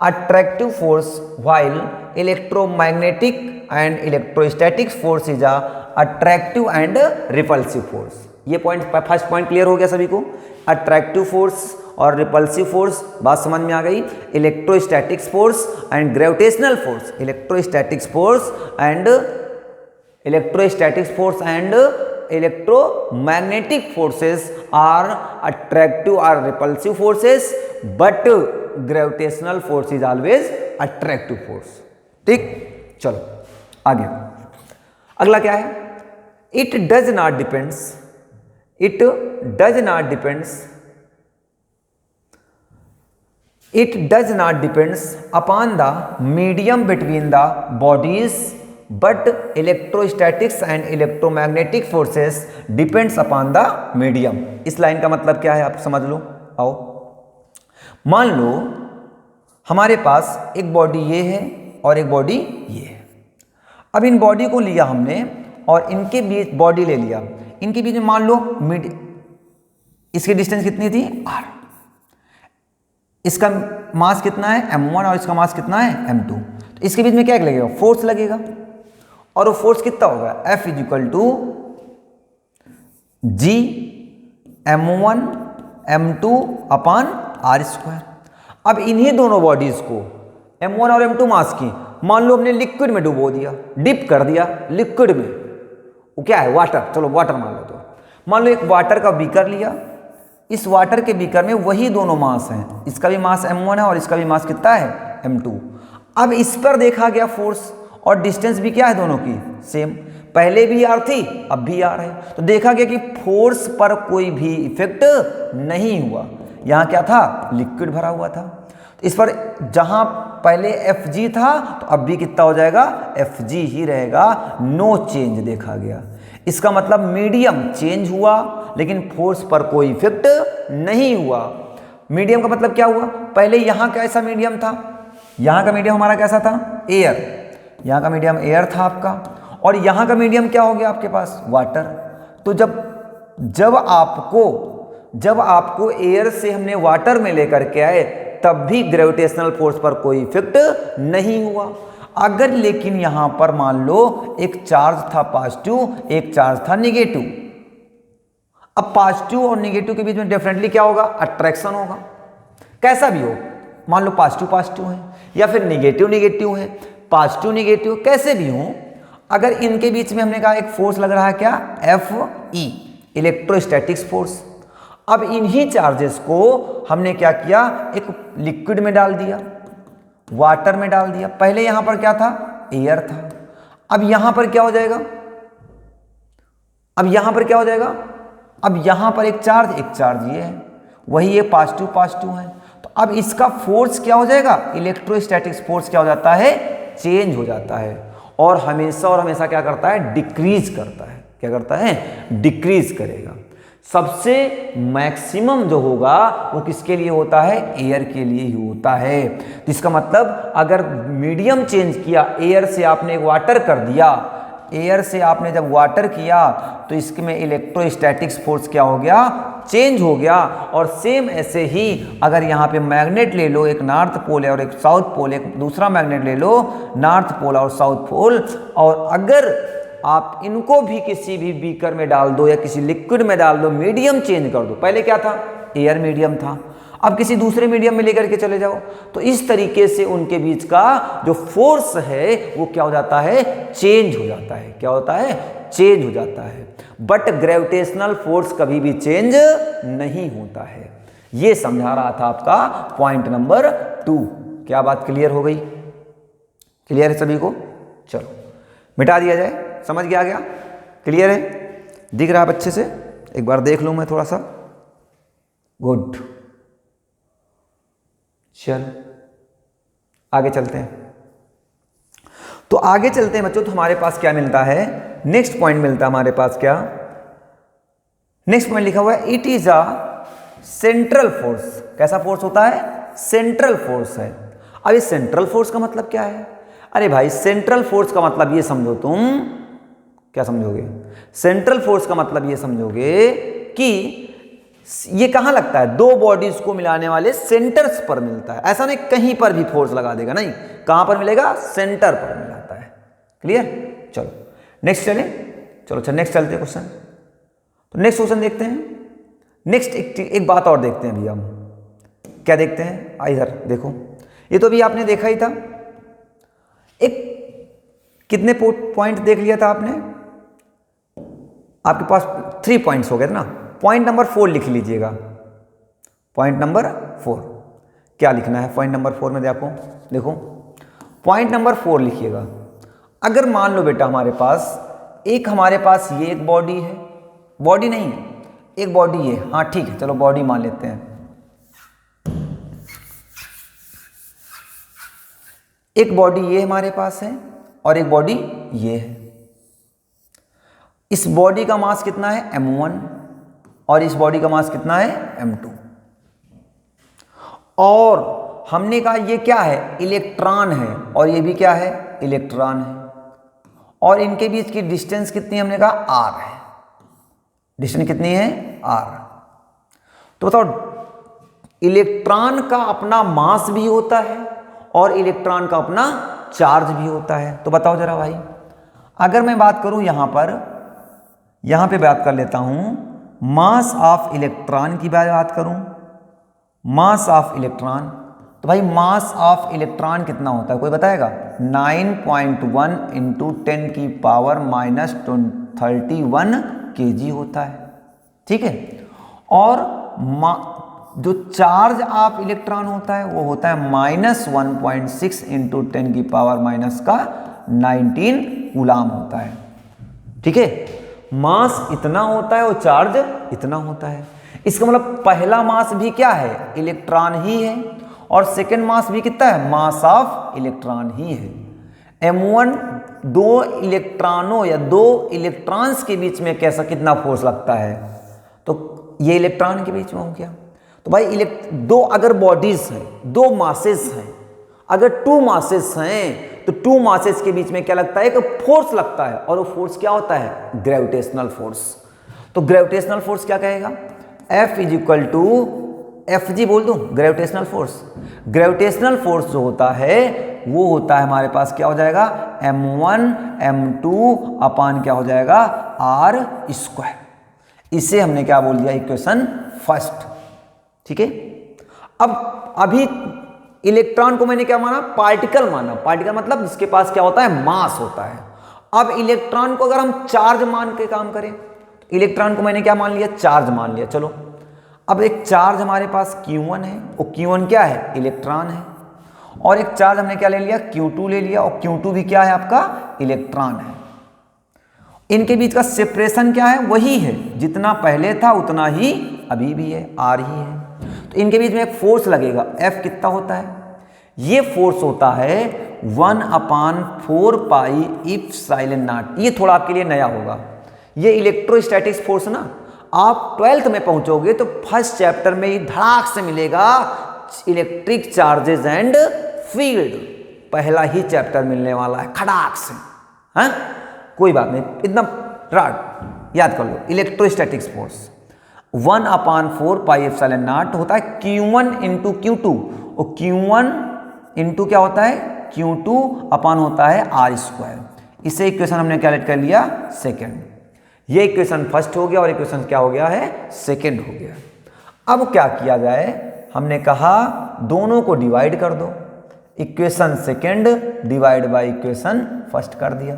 attractive force while electromagnetic and electrostatic force is attractive and repulsive force. ये पॉइंट, फर्स्ट पॉइंट क्लियर हो गया सभी को। अट्रैक्टिव फोर्स और रिपल्सिव फोर्स बात समझ में आ गई। Electrostatics force and gravitational force, electrostatics force and electromagnetic forces are attractive or repulsive forces, but gravitational force is always attractive force। ठीक, चलो आगे अगला क्या है, it does not depends upon the medium between the bodies, but electrostatics and electromagnetic forces depends upon the medium। इस line का मतलब क्या है आप समझ लो। आओ मान लो हमारे पास एक बॉडी ये है और एक बॉडी ये है। अब इन बॉडी को लिया हमने और इनके बीच बॉडी ले लिया, इनके बीच में मान लो इसकी डिस्टेंस कितनी थी, r। इसका मास कितना है, m1, और इसका मास कितना है, m2। तो इसके बीच में क्या लगेगा, फोर्स लगेगा, और वो फोर्स कितना होगा, F is equal to G m1 m2 upon r square. अब इन्हीं दोनों बॉडीज को m1 और m2 मास की मान लो हमने लिक्विड में डुबो दिया, डिप कर दिया लिक्विड में, वो क्या है, वाटर। चलो वाटर मान लो, तो मान लो एक वाटर का बीकर लिया, इस वाटर के बीकर में वही दोनों मास हैं, इसका भी मास m1 है और इसका भी मास कितना है, m2। अब इस पर देखा गया फोर्स और डिस्टेंस भी क्या है दोनों की सेम, पहले भी r थी अब भी r है, तो देखा गया कि फोर्स पर कोई भी इफेक्ट नहीं हुआ। यहाँ क्या था, लिक्विड भरा हुआ था, तो इस पर जहां पहले Fg था तो अब भी कितना हो जाएगा, Fg ही रहेगा, नो चेंज देखा गया। इसका मतलब मीडियम चेंज हुआ लेकिन फोर्स पर कोई इफेक्ट नहीं हुआ। मीडियम का मतलब क्या हुआ, पहले यहाँ कैसा मीडियम था, यहाँ का मीडियम हमारा कैसा था, एयर, यहाँ का मीडियम एयर था आपका, और यहाँ का मीडियम क्या हो गया आपके पास, वाटर। तो जब आपको एयर से हमने वाटर में लेकर के आए तब भी ग्रेविटेशनल फोर्स पर कोई इफेक्ट नहीं हुआ। अगर लेकिन यहाँ पर मान लो एक चार्ज था पॉजिटिव, एक चार्ज था निगेटिव, अब पॉजिटिव और निगेटिव के बीच में डेफिनेटली क्या होगा, अट्रैक्शन होगा। कैसा भी हो, मान लो पॉजिटिव पॉजिटिव है या फिर निगेटिव निगेटिव है, पॉजिटिव निगेटिव कैसे भी हो, अगर इनके बीच में हमने कहा एक फोर्स लग रहा है क्या, Fe, इलेक्ट्रोस्टैटिक्स फोर्स। अब इन्हीं चार्जेस को हमने क्या किया, एक लिक्विड में डाल दिया, वाटर में डाल दिया। पहले यहां पर क्या था, एयर था, अब यहां पर क्या हो जाएगा, अब यहां पर एक चार्ज ये है, वही ये पॉजिटिव पॉजिटिव है, तो अब इसका फोर्स क्या हो जाएगा, इलेक्ट्रोस्टैटिक्स फोर्स क्या हो जाता है, चेंज हो जाता है, और हमेशा क्या करता है, डिक्रीज करता है। क्या करता है, डिक्रीज करेगा। सबसे मैक्सिमम जो होगा वो किसके लिए होता है, एयर के लिए ही होता है। तो इसका मतलब अगर मीडियम चेंज किया, एयर से आपने वाटर कर दिया, एयर से आपने जब वाटर किया तो इसमें इलेक्ट्रोस्टैटिक्स फोर्स क्या हो गया, चेंज हो गया। और सेम ऐसे ही अगर यहाँ पे मैग्नेट ले लो, एक नॉर्थ पोल है और एक साउथ पोल, एक दूसरा मैग्नेट ले लो नॉर्थ पोल और साउथ पोल, और अगर आप इनको भी किसी भी बीकर में डाल दो या किसी लिक्विड में डाल दो, मीडियम चेंज कर दो, पहले क्या था, एयर मीडियम था, अब किसी दूसरे मीडियम में लेकर के चले जाओ, तो इस तरीके से उनके बीच का जो फोर्स है वो क्या हो जाता है, चेंज हो जाता है। क्या होता है, चेंज हो जाता है। बट ग्रेविटेशनल फोर्स कभी भी चेंज नहीं होता है। ये समझा रहा था आपका पॉइंट नंबर 2। क्या बात क्लियर हो गई? क्लियर है सभी को? चलो मिटा दिया जाए, समझ गया गया? क्लियर है? दिख रहा है अच्छे से? एक बार देख लूं मैं थोड़ा सा। गुड, चल आगे चलते हैं। तो आगे चलते हैं बच्चों, तो हमारे पास क्या मिलता है, नेक्स्ट पॉइंट मिलता है हमारे पास। क्या नेक्स्ट पॉइंट लिखा हुआ है, it is a central force. कैसा फोर्स होता है, सेंट्रल फोर्स है। अब इस सेंट्रल फोर्स का मतलब क्या है? अरे भाई सेंट्रल फोर्स का मतलब ये समझो, तुम क्या समझोगे, सेंट्रल फोर्स का मतलब ये समझोगे कि ये कहां लगता है, दो बॉडीज को मिलाने वाले सेंटर्स पर मिलता है। ऐसा नहीं कहीं पर भी फोर्स लगा देगा, नहीं, कहां पर मिलेगा, सेंटर पर मिलाता है। क्लियर? चलो नेक्स्ट चले, चलो अच्छा नेक्स्ट चलते हैं क्वेश्चन। तो नेक्स्ट क्वेश्चन देखते हैं। नेक्स्ट एक बात और देखते हैं अभी हम, क्या देखते हैं, इधर देखो, ये तो अभी आपने देखा ही था। एक कितने पॉइंट देख लिया था आपने, आपके पास 3 पॉइंट्स हो गए थे ना। पॉइंट नंबर 4 लिख लीजिएगा। पॉइंट नंबर 4 क्या लिखना है, पॉइंट नंबर 4 में देखो पॉइंट नंबर 4 लिखिएगा। अगर मान लो बेटा हमारे पास ये एक बॉडी है, बॉडी नहीं है, एक बॉडी है, हाँ ठीक है, चलो बॉडी मान लेते हैं। एक बॉडी ये हमारे पास है और एक बॉडी ये है। इस बॉडी का मास कितना है, m1, और इस बॉडी का मास कितना है, m2। और हमने कहा ये क्या है, इलेक्ट्रॉन है, और ये भी क्या है, इलेक्ट्रॉन है, और इनके बीच की डिस्टेंस कितनी है, हमने कहा r है। डिस्टेंस कितनी है, r। तो बताओ इलेक्ट्रॉन का अपना मास भी होता है और इलेक्ट्रॉन का अपना चार्ज भी होता है। तो बताओ जरा भाई, अगर मैं बात करूं यहां पे बात कर लेता हूं, मास ऑफ इलेक्ट्रॉन की बात करूं, मास ऑफ इलेक्ट्रॉन, तो भाई मास ऑफ इलेक्ट्रॉन कितना होता है, कोई बताएगा? 9.1 इंटू 10 की पावर माइनस 31 kg होता है। ठीक है, और जो चार्ज ऑफ इलेक्ट्रॉन होता है वो होता है -1.6 इंटू 10 की पावर माइनस का 19 कूलाम होता है। ठीक है, मास इतना होता है और चार्ज इतना होता है। इसका मतलब पहला मास भी क्या है, इलेक्ट्रॉन ही है, और सेकेंड मास भी कितना है, मास ऑफ इलेक्ट्रॉन ही है। m1 दो इलेक्ट्रॉनों या दो इलेक्ट्रॉन्स के बीच में कैसा कितना फोर्स लगता है, तो ये इलेक्ट्रॉन के बीच में हो गया। तो भाई दो अगर बॉडीज हैं, दो मासेस हैं, अगर 2 मासेस हैं तो 2 मासेस के बीच में क्या लगता है, एक फोर्स लगता है, और वो फोर्स क्या होता है, ग्रेविटेशनल फोर्स। तो ग्रेविटेशनल फोर्स क्या कहेगा, F is equal to FG बोल दूं, ग्रेविटेशनल फोर्स। ग्रेविटेशनल फोर्स जो होता है वो होता है हमारे पास क्या हो जाएगा, m1 m2 अपान क्या हो जाएगा, r²। इसे हमने क्या बोल दिया, इक्वेशन फर्स्ट। ठीक है, अब अभी इलेक्ट्रॉन को मैंने क्या माना, पार्टिकल माना। पार्टिकल मतलब जिसके पास क्या होता है, मास होता है। अब इलेक्ट्रॉन को अगर हम चार्ज मान के काम करें, तो इलेक्ट्रॉन को मैंने क्या मान लिया, चार्ज मान लिया। चलो अब एक चार्ज हमारे पास Q1 है, वो Q1 क्या है, इलेक्ट्रॉन है, और एक चार्ज हमने क्या ले लिया, Q2 ले लिया, और Q2 भी क्या है आपका, इलेक्ट्रॉन है। इनके बीच का सेपरेशन क्या है, वही है, जितना पहले था उतना ही अभी भी है, R ही है। तो इनके बीच में एक फोर्स लगेगा, F कितना होता है, ये फोर्स होता है 1/4 पाई एप्सिलॉन नॉट। ये थोड़ा आपके लिए नया होगा, ये इलेक्ट्रोस्टैटिक्स फोर्स ना, आप 12th में पहुंचोगे तो फर्स्ट चैप्टर में ही धड़ाक से मिलेगा इलेक्ट्रिक चार्जेस एंड फील्ड, पहला ही चैप्टर मिलने वाला है खड़ाक से। हाँ, कोई बात नहीं, एकदम राट याद कर लो, electrostatics force 1/4 pi epsilon naught होता है Q1 इंटू Q2, और Q1 इंटू क्या होता है, Q2 अपान होता है R स्क्वायर। इसे इक्वेशन हमने कैलकुलेट कर लिया सेकेंड। ये इक्वेशन फर्स्ट हो गया और इक्वेशन क्या हो गया है, सेकेंड हो गया। अब क्या किया जाए, हमने कहा दोनों को डिवाइड कर दो, equation second divide by equation first कर दिया।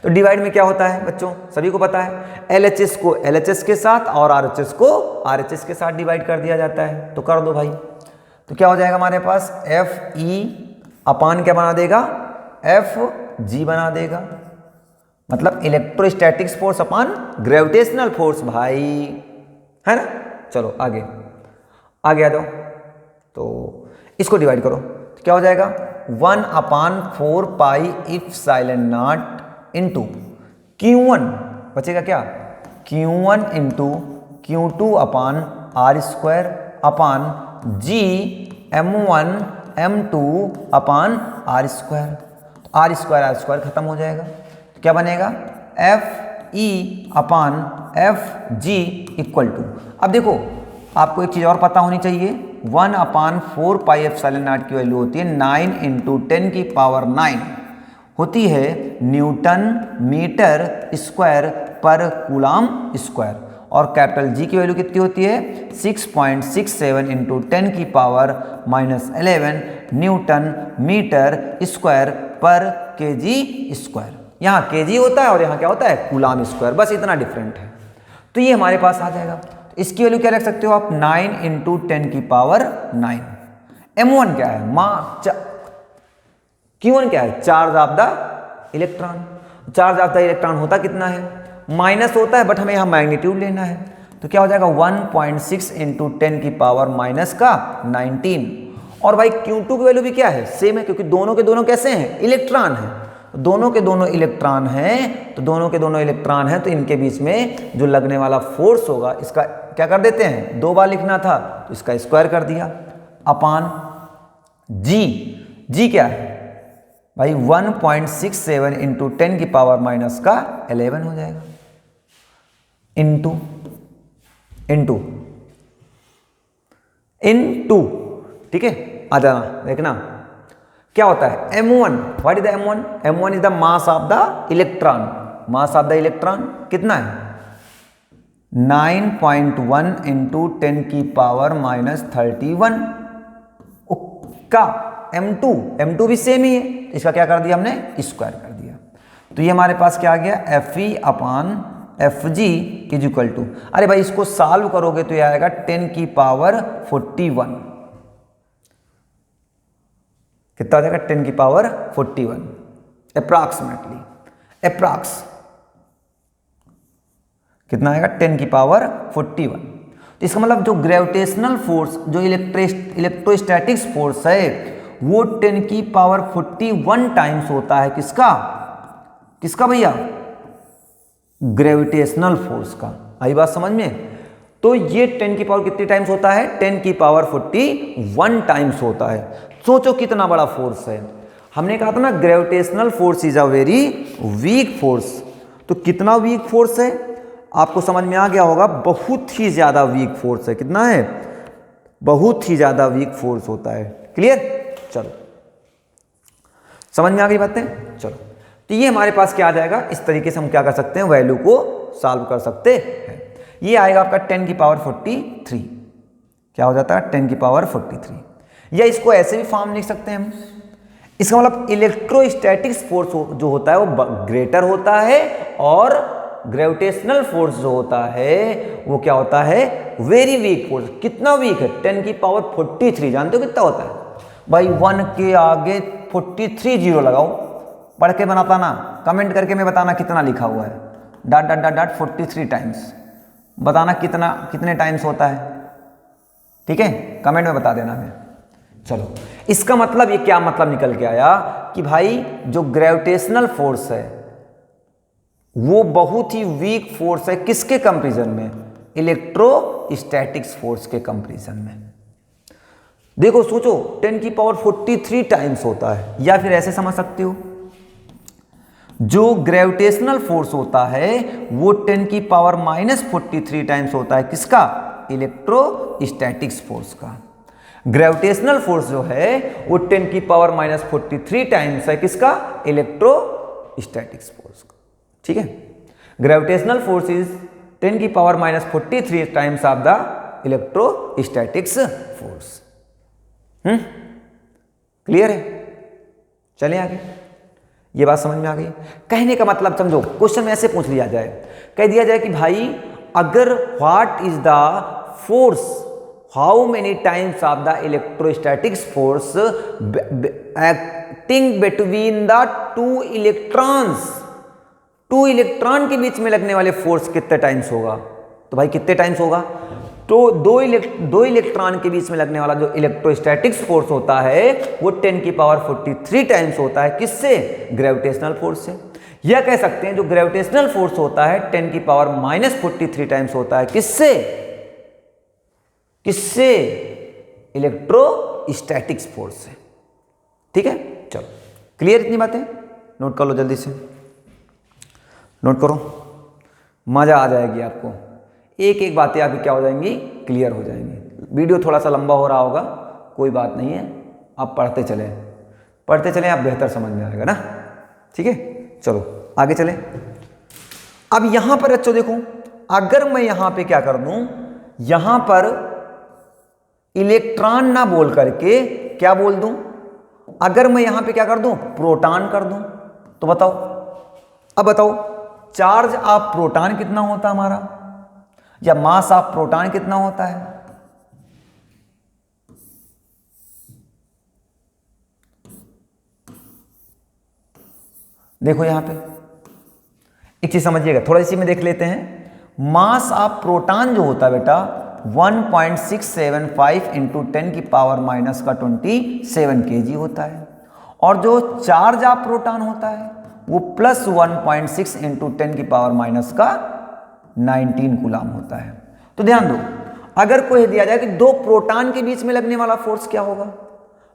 तो डिवाइड में क्या होता है बच्चों, सभी को पता है, LHS को LHS के साथ और RHS को RHS के साथ डिवाइड कर दिया जाता है। तो कर दो भाई, तो क्या हो जाएगा हमारे पास, FE अपान क्या बना देगा, FG बना देगा, मतलब इलेक्ट्रोस्टैटिक्स फोर्स अपान ग्रेविटेशनल फोर्स भाई, है ना। चलो आगे आगे आ जाओ, तो इसको डिवाइड करो, तो क्या हो जाएगा 1/4 pi epsilon not into Q1 बचेगा क्या, Q1 इंटू Q2 upon R square upon G M1 M2 upon R square. R square खत्म हो जाएगा, तो क्या बनेगा FE upon FG equal to, अब देखो आपको एक चीज़ और पता होनी चाहिए, 1/4 पाई एप्सिलॉन नॉट की वैल्यू होती है 9 इंटू 10 की पावर 9 होती है न्यूटन मीटर स्क्वायर पर कूलाम स्क्वायर, और कैपिटल G की वैल्यू कितनी होती है 6.67 इंटू 10 की पावर -11 न्यूटन मीटर स्क्वायर पर kg स्क्वायर। यहाँ kg होता है और यहाँ क्या होता है, कूलाम स्क्वायर, बस इतना डिफरेंट है। तो ये हमारे पास आ जाएगा, तो इसकी वैल्यू क्या रख सकते हो आप, 9 इंटू 10 की पावर 9। M1 क्या है, Q1 क्या है, charge of the electron. Charge of the electron होता कितना है, माइनस होता है, बट हमें यहाँ मैग्नीट्यूड लेना है, तो क्या हो जाएगा 1.6 इंटू 10 की पावर -19। और भाई Q2 की वैल्यू भी क्या है, सेम है, क्योंकि दोनों के दोनों कैसे हैं, इलेक्ट्रॉन हैं, दोनों के दोनों इलेक्ट्रॉन हैं, तो दोनों के दोनों इलेक्ट्रॉन हैं, तो इनके बीच में जो लगने वाला फोर्स होगा, इसका क्या कर देते हैं, 2 बार लिखना था तो इसका स्क्वायर कर दिया, अपान जी क्या है भाई 1.67 इंटू 10 की पावर -11 हो जाएगा, इंटू ठीक है। आ जाना देखना क्या होता है, M1 what is the M1, M1 is the mass of the electron, mass of the electron कितना है 9.1 इंटू 10 की पावर -31 का M2 भी सेम ही है, इसका क्या कर दिया हमने, स्क्वायर कर दिया। तो ये हमारे पास क्या आ गया, FE upon FG is equal to, अरे भाई इसको सॉल्व करोगे तो ये आएगा 10 की पावर 41, कितना आ जाएगा 10 की पावर 41 अप्रॉक्स कितना आएगा 10 की पावर 41। तो इसका मतलब जो ग्रेविटेशनल फोर्स, जो इलेक्ट्रोस्टैटिक्स फोर्स है वो 10 की पावर 41 टाइम्स होता है, किसका भैया, ग्रेविटेशनल फोर्स का। आई बात समझ में। तो ये 10 की पावर कितनी टाइम्स होता है, 10 की पावर 41 टाइम्स होता है। सोचो कितना बड़ा फोर्स है। हमने कहा था ना gravitational force is a very weak force, तो कितना वीक फोर्स है आपको समझ में आ गया होगा, बहुत ही ज्यादा वीक फोर्स है। कितना है, बहुत ही ज्यादा वीक फोर्स होता है। क्लियर, चलो समझ में आ गई बातें। चलो तो ये हमारे पास क्या आ जाएगा, इस तरीके से हम क्या कर सकते हैं, वैल्यू को सॉल्व कर सकते हैं। ये आएगा आपका 10 की पावर 43, क्या हो जाता है 10 की पावर 43, या इसको ऐसे भी फॉर्म लिख सकते हैं हम। इसका मतलब इलेक्ट्रोस्टैटिक्स फोर्स जो होता है वो ग्रेटर होता है, और ग्रेविटेशनल फोर्स जो होता है वो क्या होता है, वेरी वीक फोर्स। कितना वीक है, 10 की पावर 43, जानते हो कितना होता है भाई, 1 के आगे 43 जीरो लगाओ, पढ़ के बताना, कमेंट करके मैं बताना कितना लिखा हुआ है, dot dot dot dot 43 times, बताना कितने टाइम्स होता है, ठीक है, कमेंट में बता देना मैं। चलो इसका मतलब ये क्या मतलब निकल के आया कि भाई जो ग्रेविटेशनल फोर्स है वो बहुत ही वीक फोर्स है, किसके कंपैरिजन में, इलेक्ट्रोस्टैटिक्स फोर्स के कंपैरिजन में। देखो सोचो 10 की पावर 43 टाइम्स होता है, या फिर ऐसे समझ सकते हो जो ग्रेविटेशनल फोर्स होता है वो 10 की पावर -43 टाइम्स होता है किसका? इलेक्ट्रोस्टैटिक्स फोर्स का। ग्रेविटेशनल फोर्स जो है वो 10 की पावर -43 टाइम्स है किसका? इलेक्ट्रोस्टैटिक्स फोर्स का। ठीक है, ग्रेविटेशनल फोर्स इज 10 की power -43 times of the electrostatics force. Clear है? चलिए आगे, ये बात समझ में आ गई। कहने का मतलब समझो, क्वेश्चन में ऐसे पूछ लिया जाए, कह दिया जाए कि भाई अगर what is the force, how many times of the electrostatics force acting between the two electrons, two electron के बीच में लगने वाले फोर्स कितने टाइम्स होगा? तो भाई कितने टाइम्स होगा? तो दो इलेक्ट्रॉन के बीच में लगने वाला जो इलेक्ट्रोस्टैटिक्स फोर्स होता है वो 10 की पावर 43 टाइम्स होता है किससे? ग्रेविटेशनल फोर्स से। यह कह सकते हैं जो ग्रेविटेशनल फोर्स होता है 10 की पावर -43 टाइम्स होता है किससे? किससे? इलेक्ट्रोस्टैटिक्स फोर्स से। ठीक है, चलो क्लियर इतनी बातें? नोट कर लो जल्दी से, नोट करो, मजा आ जाएगी आपको। एक एक बातें आपकी क्या हो जाएंगी? क्लियर हो जाएंगी। वीडियो थोड़ा सा लंबा हो रहा होगा, कोई बात नहीं है, आप पढ़ते चलें, आप बेहतर समझ में आएगा ना। ठीक है, चलो आगे चलें। अब यहां पर बच्चों देखो, अगर मैं यहां पे क्या कर दूं, यहां पर इलेक्ट्रॉन ना बोल करके क्या बोल दूं? अगर मैं यहां पे क्या कर दूं? प्रोटॉन कर दूं, तो बताओ, अब बताओ चार्ज ऑफ प्रोटॉन कितना होता है हमारा, या मास ऑफ प्रोटॉन कितना होता है? देखो यहां पे एक चीज समझिएगा, थोड़ा इसी में देख लेते हैं। मास ऑफ प्रोटॉन जो होता है बेटा 1.675 इंटू 10 की पावर -27 kg होता है, और जो चार्ज ऑफ प्रोटॉन होता है वो +1.6 इंटू 10 की पावर -19 कूलाम होता है। तो ध्यान दो, अगर कोई दिया जाए कि दो प्रोटॉन के बीच में लगने वाला फोर्स क्या होगा,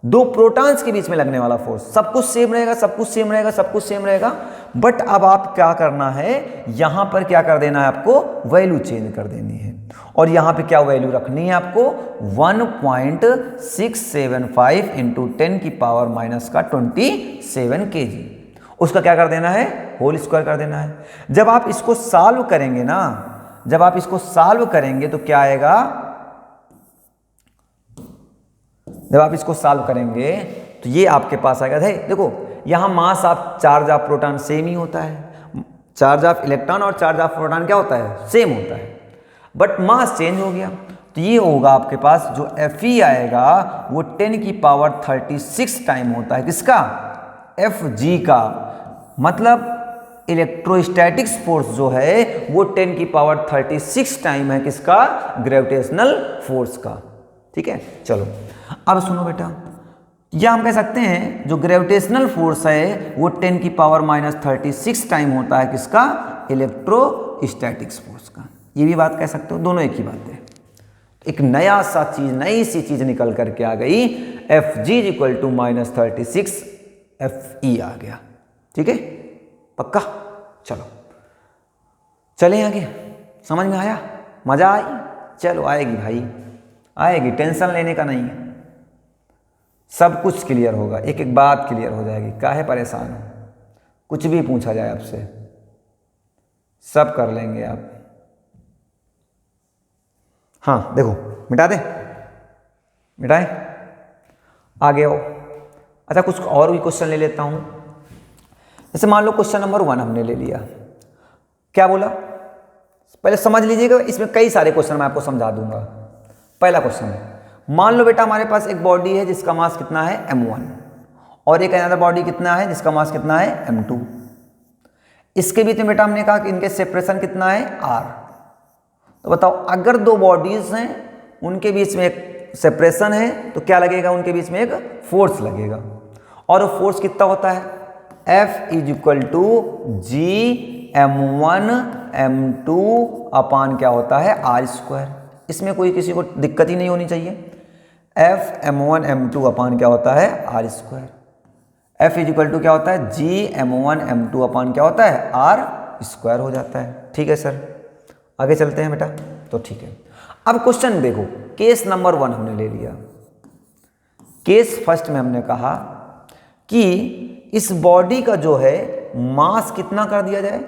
दो प्रोटॉन्स के बीच में लगने वाला फोर्स, सब कुछ सेम रहेगा, सब कुछ सेम रहेगा, सब कुछ सेम रहेगा। बट अब आप क्या करना है, यहां पर क्या कर देना है आपको? वैल्यू चेंज कर देनी है, और यहां पे क्या वैल्यू रखनी है आपको? 1.675 इंटू 10 की पावर -27 kg, उसका क्या कर देना है? होल स्क्वायर कर देना है। जब आप इसको सॉल्व करेंगे ना, जब आप इसको सॉल्व करेंगे तो क्या आएगा? जब आप इसको सॉल्व करेंगे तो ये आपके पास आएगा। देखो यहां mass of charge of proton same ही होता है, चार्ज ऑफ इलेक्ट्रॉन और चार्ज ऑफ प्रोटॉन क्या होता है? सेम होता है, बट मास चेंज हो गया। तो ये होगा आपके पास जो Fe आएगा वो 10 की पावर 36 टाइम होता है किसका? Fg का। मतलब इलेक्ट्रोस्टैटिक्स फोर्स जो है वो 10 की पावर 36 टाइम है किसका? ग्रेविटेशनल फोर्स का। ठीक है, चलो अब सुनो बेटा, या हम कह सकते हैं जो ग्रेविटेशनल फोर्स है वो 10 की पावर -36 टाइम होता है किसका? इलेक्ट्रोस्टैटिक्स फोर्स का। ये भी बात कह सकते हो, दोनों एक ही बात है। एक नया सा चीज, नई सी चीज निकल करके आ गई, Fg = -36 Fe आ गया। ठीक है, पक्का? चलो चलें आगे, समझ में आया? मजा आई? चलो आएगी भाई, आएगी, टेंशन लेने का नहीं है, सब कुछ क्लियर होगा, एक एक बात क्लियर हो जाएगी। काहे परेशान हो? कुछ भी पूछा जाए आपसे सब कर लेंगे आप। हाँ देखो, मिटा दे, मिटाए, आगे आओ। अच्छा कुछ और भी क्वेश्चन ले लेता हूं। जैसे मान लो क्वेश्चन नंबर 1 हमने ले लिया, क्या बोला? पहले समझ लीजिएगा, इसमें कई सारे क्वेश्चन मैं आपको समझा दूंगा। पहला क्वेश्चन है, मान लो बेटा हमारे पास एक बॉडी है जिसका मास कितना है m1, और एक अनदर बॉडी कितना है जिसका मास कितना है m2। इसके बीच में बेटा हमने कहा कि इनके सेपरेशन कितना है r। तो बताओ अगर दो बॉडीज हैं उनके बीच में एक सेपरेशन है तो क्या लगेगा? उनके बीच में एक फोर्स लगेगा, और वो फोर्स कितना होता है? F = G m1 m2 upon क्या होता है? r²। इसमें कोई किसी को दिक्कत ही नहीं होनी चाहिए। F m1 m2 अपान क्या होता है? r²। F इजिकल टू क्या होता है, जी m1m2 अपान क्या होता है, आर स्क्वायर हो जाता है। ठीक है सर, आगे चलते हैं बेटा। तो ठीक है, अब क्वेश्चन देखो, केस नंबर 1 हमने ले लिया। केस फर्स्ट में हमने कहा कि इस बॉडी का जो है मास कितना कर दिया जाए,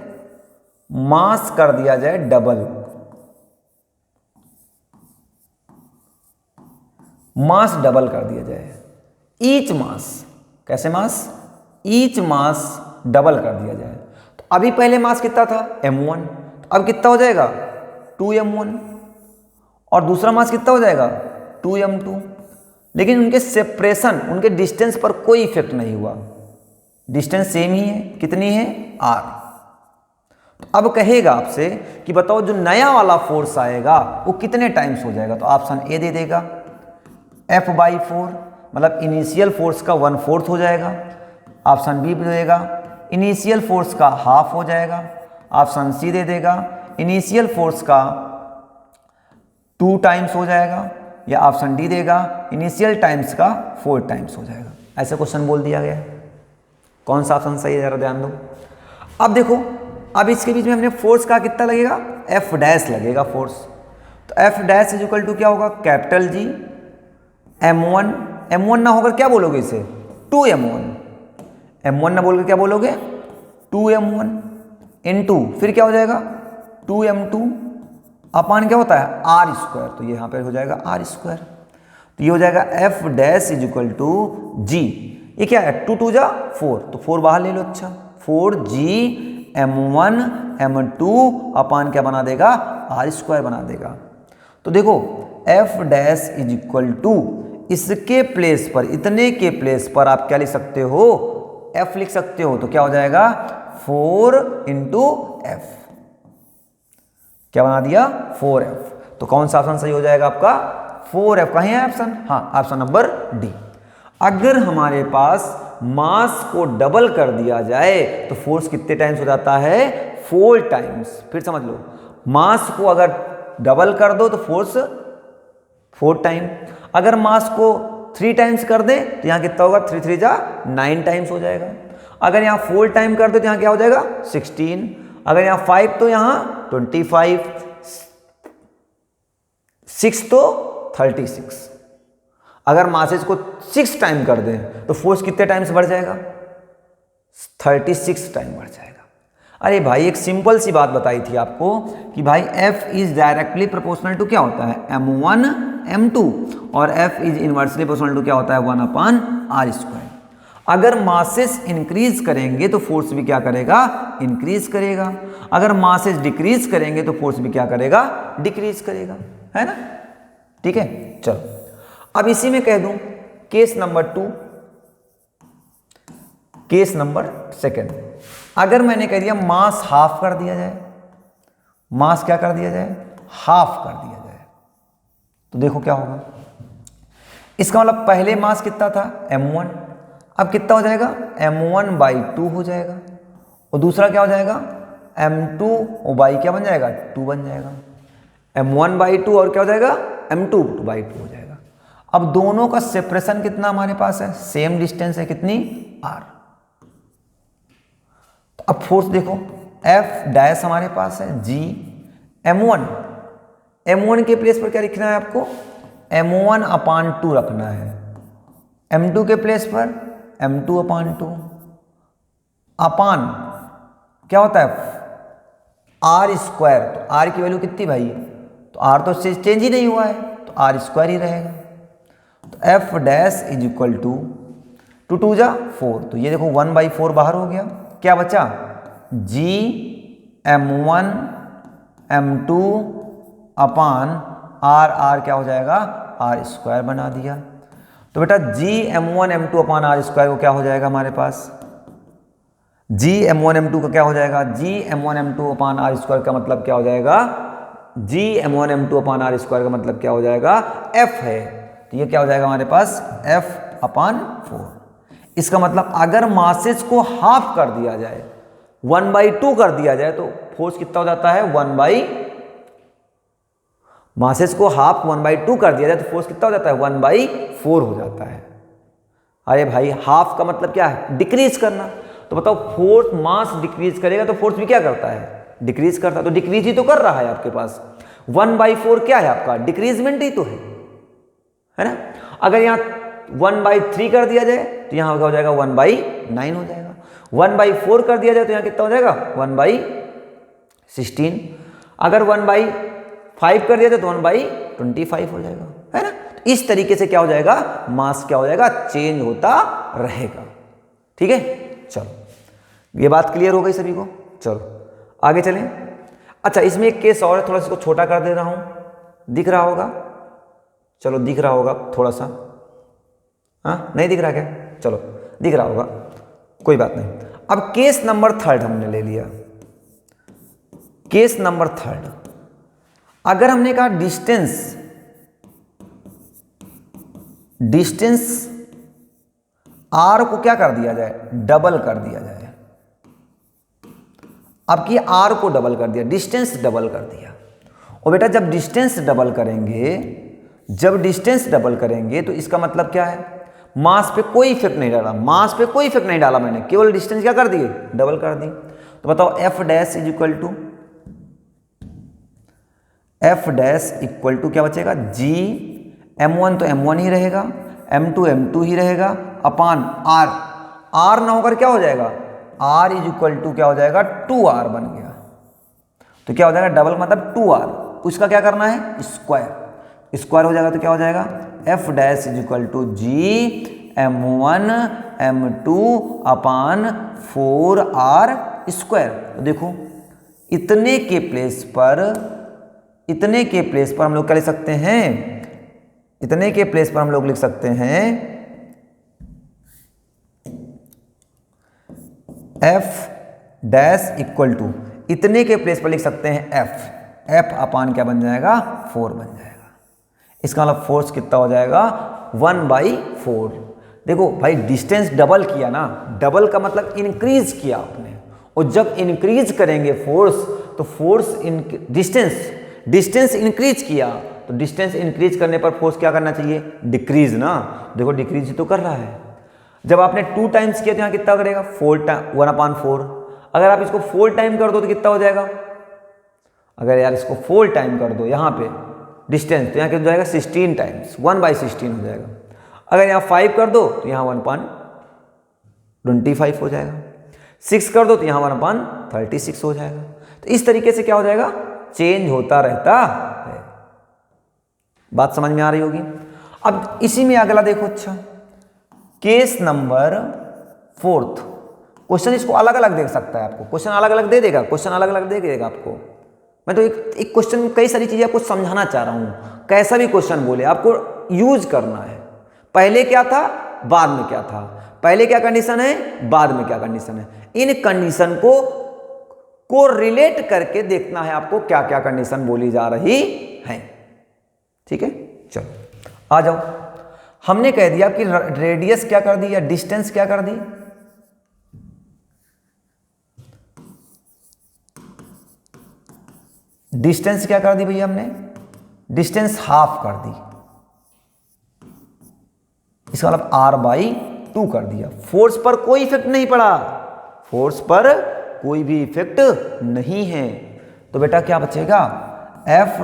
मास कर दिया जाए डबल, मास डबल कर दिया जाए, ईच मास, कैसे मास, ईच मास डबल कर दिया जाए। तो अभी पहले मास कितना था m1, तो अब कितना हो जाएगा 2m1, और दूसरा मास कितना हो जाएगा 2m2, लेकिन उनके सेपरेशन, उनके डिस्टेंस पर कोई इफेक्ट नहीं हुआ, डिस्टेंस सेम ही है, कितनी है r। तो अब कहेगा आपसे कि बताओ जो नया वाला फोर्स आएगा वो कितने टाइम्स हो जाएगा, तो ऑप्शन ए दे देगा F/4, मतलब इनिशियल फोर्स का 1/4 हो जाएगा। ऑप्शन बी दे देगा इनिशियल फोर्स का हाफ हो जाएगा। ऑप्शन सी दे देगा इनिशियल फोर्स का 2 टाइम्स हो जाएगा, या ऑप्शन डी देगा इनिशियल टाइम्स का 4 टाइम्स हो जाएगा। ऐसे क्वेश्चन बोल दिया गया। कौन सा ऑप्शन सही है जरा ध्यान दो। अब देखो, अब इसके बीच में हमने फोर्स का कितना लगेगा, F डैश लगेगा फोर्स। तो F dash is equal to क्या होगा, कैपिटल G m1, m1 ना होकर क्या बोलोगे इसे 2m1, m1 ना बोलकर क्या बोलोगे 2m1 इनटू फिर क्या हो जाएगा 2m2 अपान क्या होता है आर स्क्वायर, तो ये यहाँ पर हो जाएगा आर स्क्वायर। तो ये हो जाएगा F dash is equal to G, ये क्या है 2 2 जा 4, तो 4 बाहर ले लो। अच्छा 4G m1 m2 अपान क्या बना देगा आर स्क्वायर बना देगा। तो देखो F dash is equal to इसके प्लेस पर, इतने के प्लेस पर आप क्या लिख सकते हो, F लिख सकते हो। तो क्या हो जाएगा 4 इंटू F, क्या बना दिया 4F। तो कौन सा ऑप्शन सही हो जाएगा आपका 4F। कहीं है ऑप्शन, हाँ ऑप्शन नंबर डी। अगर हमारे पास मास को डबल कर दिया जाए तो फोर्स कितने टाइम्स हो जाता है 4 टाइम्स। फिर समझ लो, मास को अगर डबल कर दो तो फोर्स 4 टाइम, अगर मास को 3 टाइम्स कर दे तो यहाँ कितना होगा 3 3 जा 9 टाइम्स हो जाएगा। अगर यहाँ 4 टाइम कर दो तो यहाँ क्या हो जाएगा 16, अगर यहाँ 5 तो यहाँ 25, 6 तो 36। अगर मासेज को 6 टाइम कर दें तो फोर्स कितने टाइम्स बढ़ जाएगा 36 टाइम बढ़ जाएगा। अरे भाई एक सिंपल सी बात बताई थी आपको कि भाई F is directly proportional to क्या होता है m1 m2, और F is inversely proportional to क्या होता है 1 अपान आर स्क्वायर। अगर मासेस इंक्रीज करेंगे तो फोर्स भी क्या करेगा इंक्रीज करेगा, अगर मासेस डिक्रीज करेंगे तो फोर्स भी क्या करेगा डिक्रीज करेगा, है ना। ठीक है, चलो अब इसी में कह दूं केस नंबर 2, केस नंबर 2। अगर मैंने कह दिया मास हाफ कर दिया जाए, मास क्या कर दिया जाए हाफ कर दिया जाए, तो देखो क्या होगा। इसका मतलब पहले मास कितना था m1, अब कितना हो जाएगा m1/2 हो जाएगा, और दूसरा क्या हो जाएगा m2 और बाई क्या बन जाएगा 2 बन जाएगा, m1/2 और क्या हो जाएगा m2/2 हो जाएगा। अब दोनों का सेपरेशन कितना हमारे पास है, सेम डिस्टेंस है, कितनी r। तो अब फोर्स देखो F डैश हमारे पास है G m1, m1 के प्लेस पर क्या लिखना है आपको m1 अपान 2 रखना है, m2 के प्लेस पर m2 अपान 2 अपान क्या होता है आर स्क्वायर। तो r की वैल्यू कितनी भाई, तो r तो चेंज ही नहीं हुआ है तो r स्क्वायर ही रहेगा। तो F dash is equal to 2 2 जा 4, तो ये देखो 1/4 बाहर हो गया, क्या बचा G m1 m2 upon r क्या हो जाएगा r स्क्वायर बना दिया। तो बेटा G m1 m2 upon r square को क्या हो जाएगा हमारे पास, G m1 m2 का क्या हो जाएगा G m1 m2 upon r square का मतलब क्या हो जाएगा G m1 m2 upon r square का मतलब क्या हो जाएगा F है, तो ये क्या हो जाएगा हमारे पास F अपान 4। इसका मतलब अगर मासेज को हाफ कर दिया जाए 1/2 कर दिया जाए तो फोर्स कितना हो जाता है मासेज को हाफ 1/2 कर दिया जाए तो फोर्स कितना हो जाता है 1/4 हो जाता है। अरे भाई हाफ का मतलब क्या है, डिक्रीज करना। तो बताओ फोर्स मास डिक्रीज करेगा तो फोर्स भी क्या करता है, डिक्रीज करता है। तो डिक्रीज ही तो कर रहा है आपके पास। 1/4 क्या है आपका, डिक्रीजमेंट ही तो है ना। अगर यहाँ 1/3 कर दिया जाए तो यहाँ क्या हो जाएगा, 1/9 हो जाएगा। 1/4 कर दिया जाए तो यहाँ कितना हो जाएगा, 1/16। अगर 1/5 कर दिया जाए तो 1/25 हो जाएगा, है ना। इस तरीके से क्या हो जाएगा, मास क्या हो जाएगा, चेंज होता रहेगा। ठीक है, चलो ये बात क्लियर हो गई सभी को। चलो आगे चलें। अच्छा इसमें एक केस और है, थोड़ा सा इसको छोटा कर दे रहा हूं, दिख रहा होगा, चलो दिख रहा होगा थोड़ा सा, हाँ नहीं दिख रहा क्या, चलो दिख रहा होगा, कोई बात नहीं। अब केस नंबर 3 हमने ले लिया। केस नंबर 3, अगर हमने कहा डिस्टेंस आर को क्या कर दिया जाए, डबल कर दिया जाए। अब की आर को डबल कर दिया, डिस्टेंस डबल कर दिया। और बेटा जब डिस्टेंस डबल करेंगे तो इसका मतलब क्या है, मास पे कोई इफेक्ट नहीं डाला, मास पे कोई इफेक्ट नहीं डाला मैंने, केवल डिस्टेंस क्या कर दिए, डबल कर दी। तो बताओ एफ डैश इक्वल टू क्या बचेगा, जी m1 तो m1 ही रहेगा, m2 ही रहेगा, अपान r। r ना होकर क्या हो जाएगा, r इक्वल टू क्या हो जाएगा, 2r बन गया। तो क्या हो जाएगा, डबल मतलब 2r, उसका क्या करना है, स्क्वायर हो जाएगा। तो क्या हो जाएगा, F dash equal to G m1 m2 upon 4r square. तो देखो इतने के प्लेस पर हम लोग क्या लिख सकते हैं, इतने के प्लेस पर हम लोग लिख सकते हैं एफ डैश इक्वल टू, इतने के प्लेस पर लिख सकते हैं एफ अपान क्या बन जाएगा, 4 बन जाएगा। इसका मतलब फोर्स कितना हो जाएगा, 1/4। देखो भाई डिस्टेंस डबल किया ना, डबल का मतलब इंक्रीज किया आपने, और जब इंक्रीज करेंगे फोर्स तो डिस्टेंस इंक्रीज किया, तो डिस्टेंस इंक्रीज करने पर फोर्स क्या करना चाहिए, डिक्रीज ना। देखो डिक्रीज तो कर रहा है। जब आपने 2 टाइम्स किया तो यहाँ कितना करेगा, 1/4। अगर आप इसको 4 टाइम कर दो तो कितना हो जाएगा, अगर यार इसको 4 टाइम कर दो यहाँ पे डिस्टेंस, तो यहाँ कितना हो जाएगा, 16 टाइम्स, 1/16 हो जाएगा। अगर यहाँ 5 कर दो तो यहाँ 1/25 हो जाएगा, 6 कर दो तो यहाँ 1/36 हो जाएगा। तो इस तरीके से क्या हो जाएगा, चेंज होता रहता है। बात समझ में आ रही होगी। अब इसी में अगला देखो, अच्छा केस नंबर 4, क्वेश्चन इसको अलग अलग देख सकता है आपको, क्वेश्चन अलग अलग दे देगा आपको। मैं तो एक क्वेश्चन कई सारी चीजें आपको समझाना चाह रहा हूं, कैसा भी क्वेश्चन बोले आपको यूज करना है। पहले क्या था, बाद में क्या था, पहले क्या कंडीशन है, बाद में क्या कंडीशन है, इन कंडीशन को रिलेट करके देखना है आपको, क्या क्या कंडीशन बोली जा रही है। ठीक है, चलो आ जाओ। हमने कह दिया कि रेडियस क्या कर दी या डिस्टेंस क्या कर दी, डिस्टेंस क्या कर दी भैया, हमने डिस्टेंस हाफ कर दी, इसका मतलब r/2 कर दिया। फोर्स पर कोई इफेक्ट नहीं पड़ा, फोर्स पर कोई भी इफेक्ट नहीं है। तो बेटा क्या बचेगा, F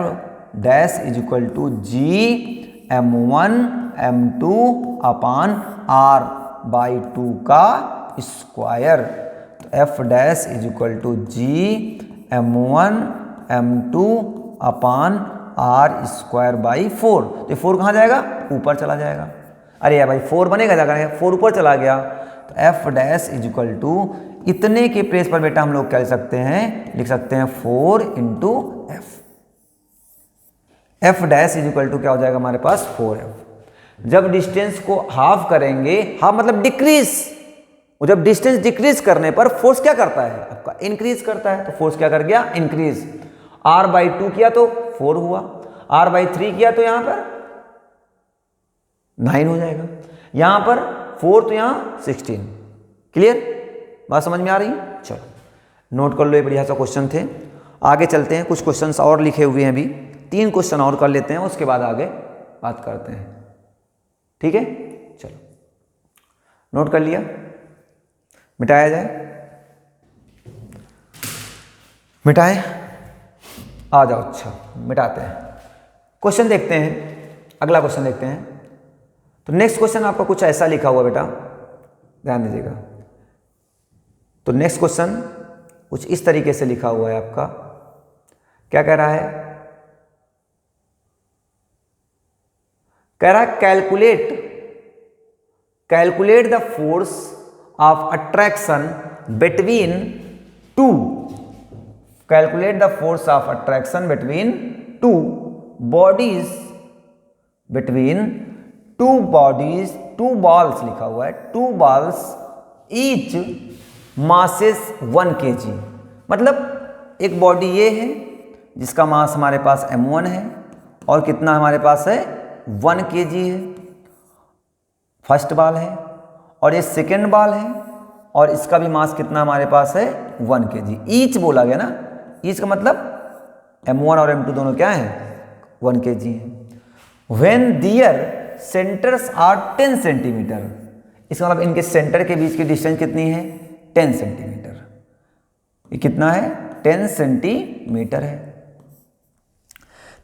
dash equal to G m1 m2 upon r/2 का स्क्वायर। तो F dash equal to G m1 m2 upon r²/4। तो 4 कहाँ जाएगा, ऊपर चला जाएगा। अरे यार भाई 4 बनेगा, जाकर 4 ऊपर चला गया। तो एफ डैश इक्वल टू, इतने के प्लेस पर बेटा हम लोग क्या लिख सकते हैं 4 into F. F dash equal to क्या हो जाएगा हमारे पास, 4f। जब डिस्टेंस को हाफ करेंगे, हाफ मतलब डिक्रीज, और जब डिस्टेंस डिक्रीज करने पर फोर्स क्या करता है आपका, इंक्रीज करता है। तो फोर्स क्या कर गया, इंक्रीज। r/2 किया तो 4 हुआ, r/3 किया तो यहां पर 9 हो जाएगा, यहां पर 4 तो यहां 16। क्लियर, बात समझ में आ रही है। चलो नोट कर लो, ये बढ़िया सा क्वेश्चन थे। आगे चलते हैं, कुछ क्वेश्चंस और लिखे हुए हैं, अभी 3 क्वेश्चन और कर लेते हैं, उसके बाद आगे बात करते हैं। ठीक है, चलो नोट कर लिया, मिटाया जाए, मिटाएं, आ जाओ। अच्छा मिटाते हैं। क्वेश्चन देखते हैं, अगला क्वेश्चन देखते हैं। तो नेक्स्ट क्वेश्चन आपका कुछ ऐसा लिखा हुआ बेटा, ध्यान दीजिएगा। तो नेक्स्ट क्वेश्चन कुछ इस तरीके से लिखा हुआ है आपका। क्या कह रहा है? कह रहा है calculate the force of attraction between two, calculate the force of attraction between two bodies, between two bodies, two balls लिखा हुआ है, two balls each masses 1 kg। मतलब एक बॉडी ये है जिसका मास हमारे पास m1 है और कितना हमारे पास है 1 kg है, फर्स्ट बॉल है, और ये सेकेंड बॉल है और इसका भी मास कितना हमारे पास है 1 kg। ईच बोला गया ना, ईच का मतलब m1 और m2 दोनों क्या है 1 kg है। When their centres are 10 centimetre, इसका मतलब इनके सेंटर के बीच की डिस्टेंस कितनी है 10 सेंटीमीटर। ये कितना है 10 सेंटीमीटर है।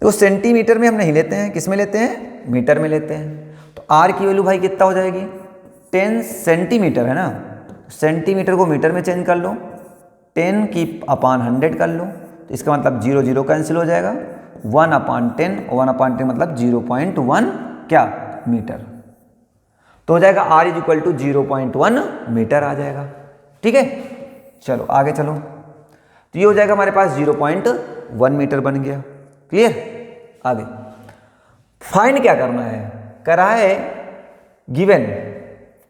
तो सेंटीमीटर में हम नहीं लेते हैं, किस में लेते हैं मीटर में लेते हैं। तो r की वैल्यू भाई कितना हो जाएगी 10 सेंटीमीटर है ना, सेंटीमीटर को मीटर में चेंज कर लो, 10 की अपान 100 कर लो, तो इसका मतलब 0 0 कैंसिल हो जाएगा, 1/10 और 1/10 मतलब 0.1 क्या मीटर। तो हो जाएगा r = 0.1 मीटर आ जाएगा। ठीक है, चलो आगे चलो। तो ये हो जाएगा हमारे पास 0.1 मीटर बन गया। क्लियर? आगे फाइंड क्या करना है, कह रहा है given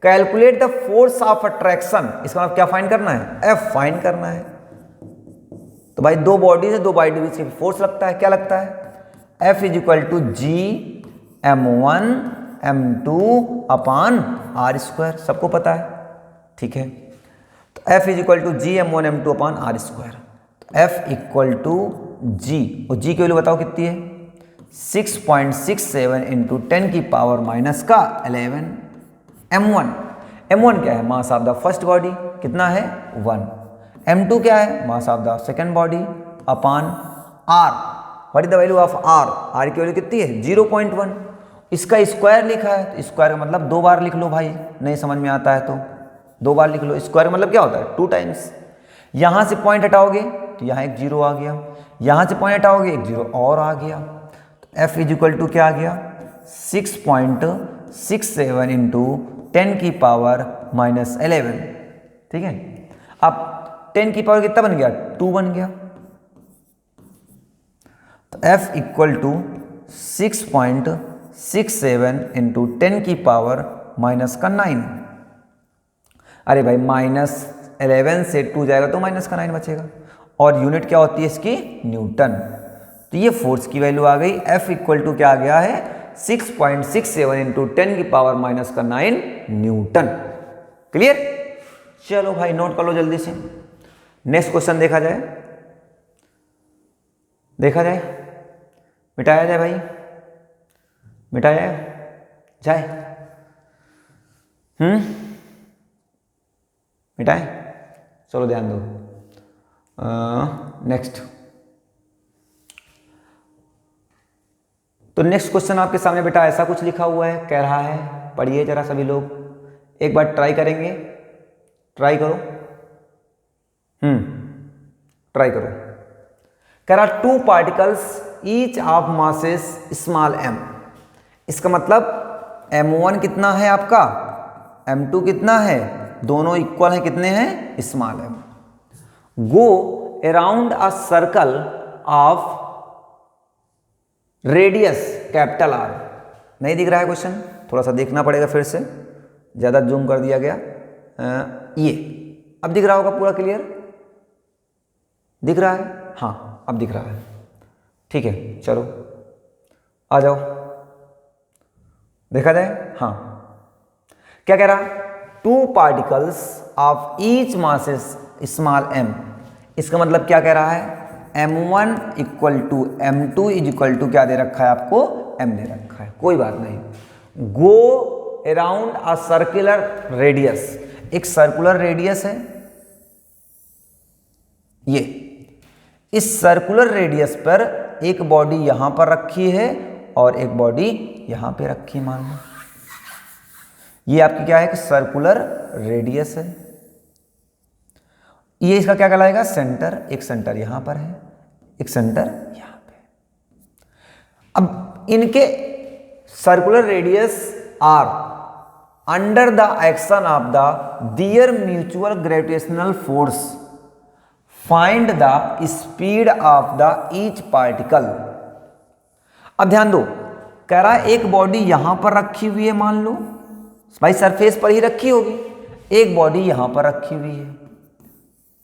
calculate the force of attraction, इसका मतलब क्या फाइंड करना है F फाइंड करना है। तो भाई दो बॉडीज है, दो बॉडी के बीच फोर्स लगता है, क्या लगता है F = G m1 m2 अपान r², सबको पता है। ठीक है, तो F = G m1 m2 अपान r²। तो F = G, और G की वैल्यू बताओ कितनी है 6.67 × 10⁻⁻11 m1 क्या है mass of the first body, कितना है 1। m2 क्या है mass of the second body upon r, what is the value of r की वैल्यू कितनी है 0.1। इसका स्क्वायर लिखा है, तो स्क्वायर का मतलब 2 बार लिख लो भाई, नहीं समझ में आता है तो 2 बार लिख लो। स्क्वायर का मतलब क्या होता है 2 टाइम्स। यहां से पॉइंट हटाओगे तो यहाँ एक 0 आ गया, यहां से पॉइंट हटाओगे एक 0 और आ गया। तो F = क्या आ गया 6.67 × 10⁻⁻11। ठीक है, अब 10 की पावर कितना बन गया 2 बन गया। तो F = 6.67 × 10⁻⁻9। अरे भाई -11 से 2 जाएगा तो -9 बचेगा, और यूनिट क्या होती है इसकी न्यूटन। तो ये फोर्स की वैल्यू आ गई, F = क्या आ गया है 6.67 × 10⁻⁻9 न्यूटन। क्लियर? चलो भाई नोट कर लो जल्दी से। नेक्स्ट क्वेश्चन देखा जाए, मिटाया जाए भाई, मिटाया जाए, मिटाए, चलो ध्यान दो। नेक्स्ट, तो नेक्स्ट क्वेश्चन आपके सामने बेटा ऐसा कुछ लिखा हुआ है, कह रहा है पढ़िए जरा सभी लोग, एक बार ट्राई करेंगे, ट्राई करो, ट्राई करो। कह रहा 2 particles each of masses small m, इसका मतलब m1 कितना है आपका, m2 कितना है, दोनों इक्वल है, कितने हैं small m। Go around a circle of radius capital R। नहीं दिख रहा है क्वेश्चन, थोड़ा सा देखना पड़ेगा फिर से, ज़्यादा जूम कर दिया गया। ये अब दिख रहा होगा पूरा क्लियर, दिख रहा है, हाँ अब दिख रहा है। ठीक है, चलो आ जाओ, देखा जाए। हाँ, क्या कह रहा 2 particles of each masses small m, इसका मतलब क्या कह रहा है m1 = m2 = क्या दे रखा है आपको m दे रखा है, कोई बात नहीं। Go around a circular radius, एक सर्कुलर रेडियस है ये, इस सर्कुलर रेडियस पर एक बॉडी यहां पर रखी है और एक बॉडी यहां पे रखी, मान लो ये आपकी क्या है कि सर्कुलर रेडियस है। ये इसका क्या कहलाएगा, सेंटर। एक सेंटर यहां पर है, एक सेंटर यहां पे। अब इनके circular radius are under the action of the their mutual gravitational force find the speed of the each particle. अब ध्यान दो, कह रहा है एक बॉडी यहां पर रखी हुई है, मान लो भाई सरफेस पर ही रखी होगी, एक बॉडी यहां पर रखी हुई है,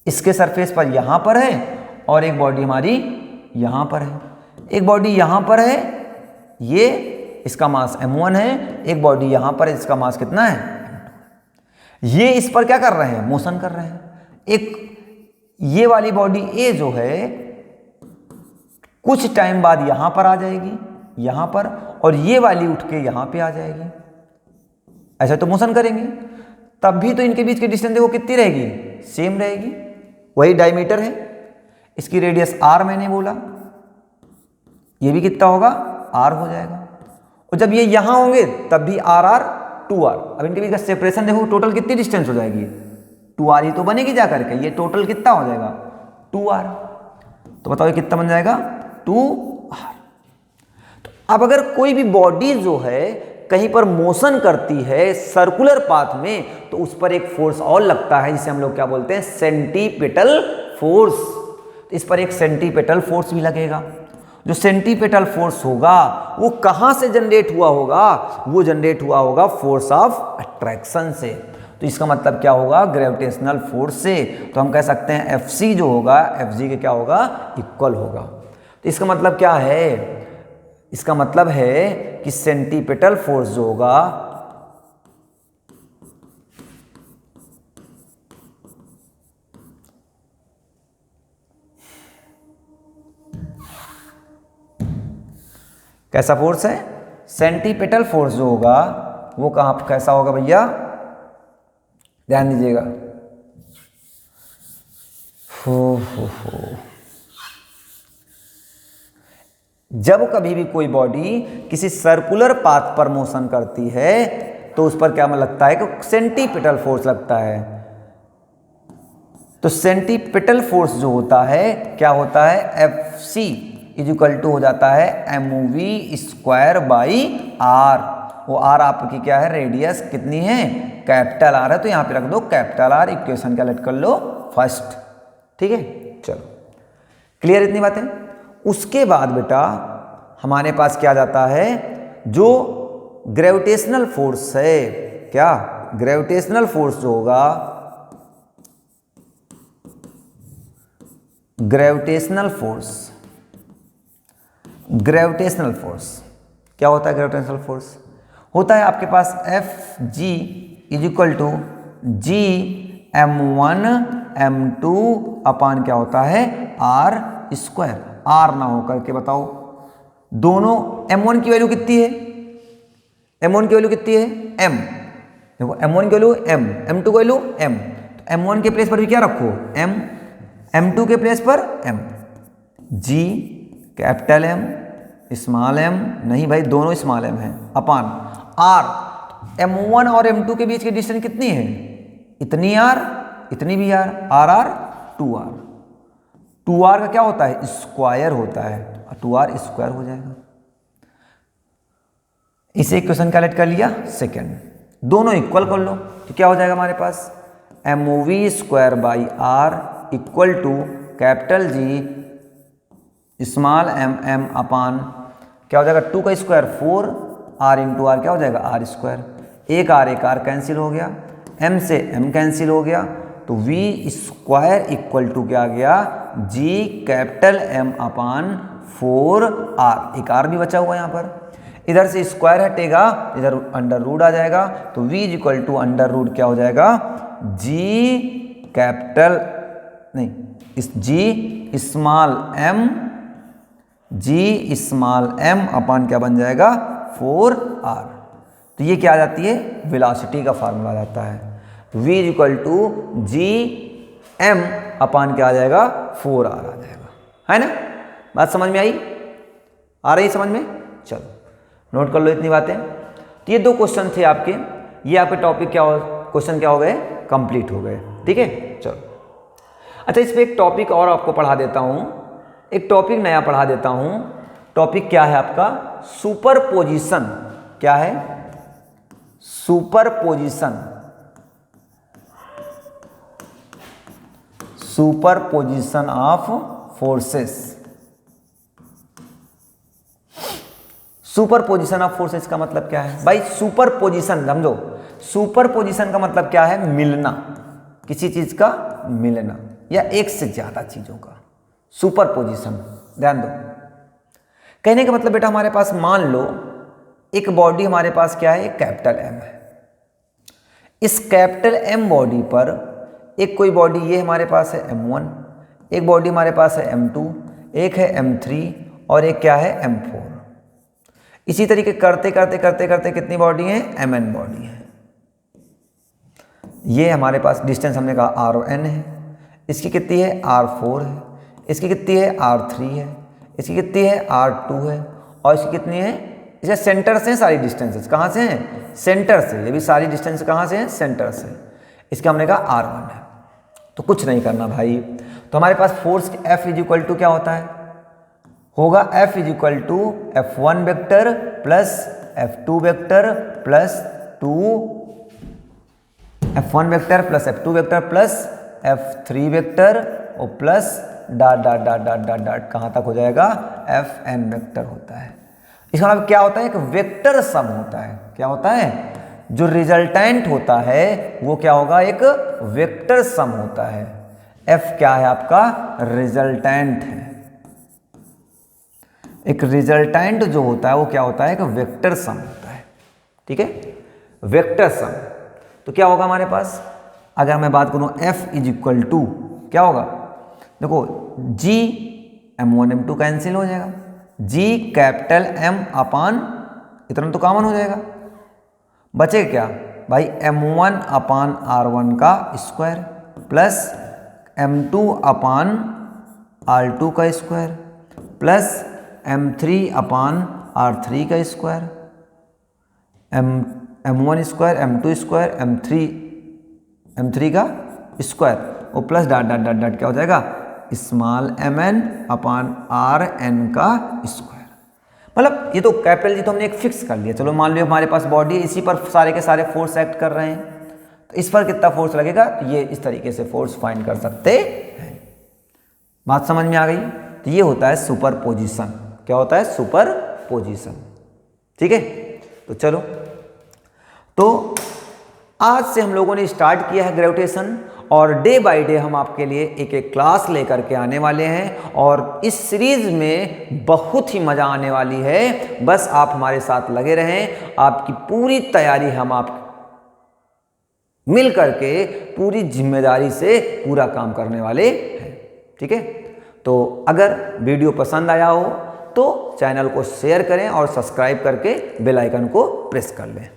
इसके सरफेस पर यहां पर है और एक बॉडी हमारी यहां पर है। एक बॉडी यहां पर है, ये इसका मास m1 है, एक बॉडी यहां पर है, इसका मास कितना है m2। ये इस पर क्या कर रहे हैं, मोशन कर रहे हैं। एक ये वाली बॉडी A जो है कुछ टाइम बाद यहां पर आ जाएगी, यहां पर, और ये वाली उठ के यहां पे आ जाएगी। ऐसा तो मोशन करेंगे, तब भी तो इनके बीच की डिस्टेंस देखो कितनी रहेगी, सेम रहेगी, वही डायमीटर है। इसकी रेडियस r मैंने बोला, ये भी कितना होगा, r हो जाएगा। और जब ये यहां होंगे तब भी r 2r। अब इनके बीच का सेपरेशन देखो, टोटल कितनी डिस्टेंस हो जाएगी, 2r ही तो बनेगी जा करके, ये टोटल कितना हो जाएगा 2r। तो बताओ ये कितना बन जाएगा 2r। तो अब अगर कोई भी बॉडी जो है कहीं पर मोशन करती है सर्कुलर पाथ में, तो उस पर एक फोर्स और लगता है जिसे हम लोग क्या बोलते हैं, सेंटीपिटल फोर्स। तो इस पर एक सेंटीपिटल फोर्स भी लगेगा। जो सेंटीपिटल फोर्स होगा वो कहां से जनरेट हुआ होगा, वो जनरेट हुआ होगा फोर्स ऑफ अट्रैक्शन से। तो इसका मतलब क्या होगा, ग्रेविटेशनल फोर्स से। तो हम कह सकते हैं Fc जो होगा Fg के क्या होगा, इक्वल होगा। तो इसका मतलब क्या है, इसका मतलब है कि सेंटीपिटल फोर्स जो होगा कैसा फोर्स है, सेंटीपिटल फोर्स जो होगा वो कहां कैसा होगा भैया, ध्यान दीजिएगा। जब कभी भी कोई बॉडी किसी सर्कुलर पाथ पर मोशन करती है तो उस पर क्या लगता है कि सेंटीपिटल फोर्स लगता है। तो सेंटीपिटल फोर्स जो होता है क्या होता है, Fc इक्वल टू हो जाता है mv² बाई r। वो r आपकी क्या है, रेडियस कितनी है, कैपिटल R है, तो यहां पे रख दो कैपिटल R, इक्वेशन कैलकुलेट कर लो फर्स्ट। ठीक है, चलो क्लियर इतनी बातें। उसके बाद बेटा हमारे पास क्या जाता है, जो ग्रेविटेशनल फोर्स है, क्या ग्रेविटेशनल फोर्स जो होगा, ग्रेविटेशनल फोर्स, ग्रेविटेशनल फोर्स क्या होता है, ग्रेविटेशनल फोर्स होता है आपके पास Fg equal to G m1 m2 upon क्या होता है r²। r ना हो करके बताओ, दोनों m1 की वैल्यू कितनी है, m1 की वैल्यू कितनी है m, देखो m1 की वैल्यू m, m2 की वैल्यू m। तो m1 के प्लेस पर भी क्या रखो m, m2 के प्लेस पर m, g capital M small m, नहीं भाई दोनों स्मॉल m है, अपान r। m1 और m2 के बीच की डिस्टेंस कितनी है, इतनी r, इतनी भी r, r 2r। 2r का क्या होता है, स्क्वायर होता है, 2r स्क्वायर हो जाएगा। इसे इक्वेशन कैलकुलेट कर लिया सेकंड, दोनों इक्वल कर लो तो क्या हो जाएगा हमारे पास, mv² by r equal to capital G small m upon क्या हो जाएगा 2 का स्क्वायर 4, r इंटू आर क्या हो जाएगा r²। एक r कैंसिल हो गया, m से m कैंसिल हो गया, तो v² इक्वल टू क्या आ गया, g कैपिटल M अपान 4r। एक r भी बचा हुआ यहाँ पर, इधर से स्क्वायर हटेगा, इधर अंडर रूट आ जाएगा, तो v equal to under root क्या हो जाएगा, g कैपिटल नहीं इस g small m, g small m upon क्या बन जाएगा 4r। तो ये क्या आ जाती है, वेलोसिटी का फार्मूला आ जाता है। तो v equal to G M upon क्या आ जाएगा, 4r आ जाएगा, है ना। बात समझ में आई, आ रही समझ में। चलो नोट कर लो इतनी बातें। तो ये 2 क्वेश्चन थे आपके, ये आपके टॉपिक क्या हो, क्वेश्चन क्या हो गए, कंप्लीट हो गए। ठीक है, चलो। अच्छा, इस पे एक टॉपिक और आपको पढ़ा देता हूँ, एक टॉपिक नया पढ़ा देता हूँ। टॉपिक क्या है आपका, सुपरपोजिशन। क्या है, superposition. Superposition of forces. Superposition of forces का मतलब क्या है भाई, सुपरपोजिशन समझो। सुपरपोजिशन का मतलब क्या है, मिलना, किसी चीज का मिलना या एक से ज्यादा चीजों का सुपरपोजिशन। ध्यान दो, कहने का मतलब बेटा हमारे पास मान लो एक बॉडी हमारे पास क्या है, एक कैपिटल एम है। इस कैपिटल एम बॉडी पर एक कोई बॉडी ये हमारे पास है m1, एक बॉडी हमारे पास है m2, एक है m3 और एक क्या है m4। इसी तरीके करते करते करते करते कितनी बॉडी है, mn बॉडी है। ये हमारे पास डिस्टेंस हमने कहा r1 है, इसकी कितनी है r4 है, इसकी कितनी है r3 है, इसकी कितनी है r2 है और इसकी कितनी है, इसे सेंटर से सारी डिस्टेंसेस कहाँ से हैं, सेंटर से। ये भी सारी डिस्टेंस कहाँ से हैं, सेंटर से। इसका हमने कहा r1 है। तो कुछ नहीं करना भाई, तो हमारे पास force F is equal to क्या होता है, होगा F is equal to F1 vector plus F2 vector plus 2 F1 vector plus F2 vector plus F3 vector और plus dot dot dot dot dot dot कहाँ तक हो जाएगा, Fn वेक्टर होता है। इसका मतलब क्या होता है, एक वेक्टर सम होता है। क्या होता है, जो रिजल्टेंट होता है वो क्या होगा, एक वेक्टर सम होता है। F क्या है आपका, रिजल्टेंट है। एक रिजल्टेंट जो होता है वो क्या होता है, एक वेक्टर सम होता है। ठीक है, वेक्टर सम। तो क्या होगा हमारे पास, अगर मैं बात करूं F इज इक्वल टू क्या होगा, देखो G m1 m2 कैंसिल हो जाएगा, G कैपिटल M अपान इतना तो कॉमन हो जाएगा, बचेगा क्या भाई, m1 अपान r1 का स्क्वायर प्लस m2 अपान r2 का स्क्वायर प्लस m3 अपान r3 का square, m1 square m2 square m3 का स्क्वायर और plus dot dot dot dot क्या हो जाएगा, स्मॉल mn अपान rn का स्क्वायर। मतलब ये तो कैपिटल जी तो हमने एक फिक्स कर लिया। चलो मान लो हमारे पास बॉडी है, इसी पर सारे के सारे फोर्स एक्ट कर रहे हैं, तो इस पर कितना फोर्स लगेगा, तो ये इस तरीके से फोर्स फाइंड कर सकते हैं। बात समझ में आ गई। तो ये होता है सुपरपोजिशन। क्या होता है, सुपरपोजिशन। ठीक है, तो चलो, तो आज से हम लोगों ने स्टार्ट किया है ग्रेविटेशन और डे बाय डे हम आपके लिए एक एक क्लास लेकर के आने वाले हैं और इस सीरीज में बहुत ही मजा आने वाली है। बस आप हमारे साथ लगे रहें, आपकी पूरी तैयारी हम आप मिल करके पूरी जिम्मेदारी से पूरा काम करने वाले हैं। ठीक है, तो अगर वीडियो पसंद आया हो तो चैनल को शेयर करें और सब्सक्राइब करके बेल आइकन को प्रेस कर लें।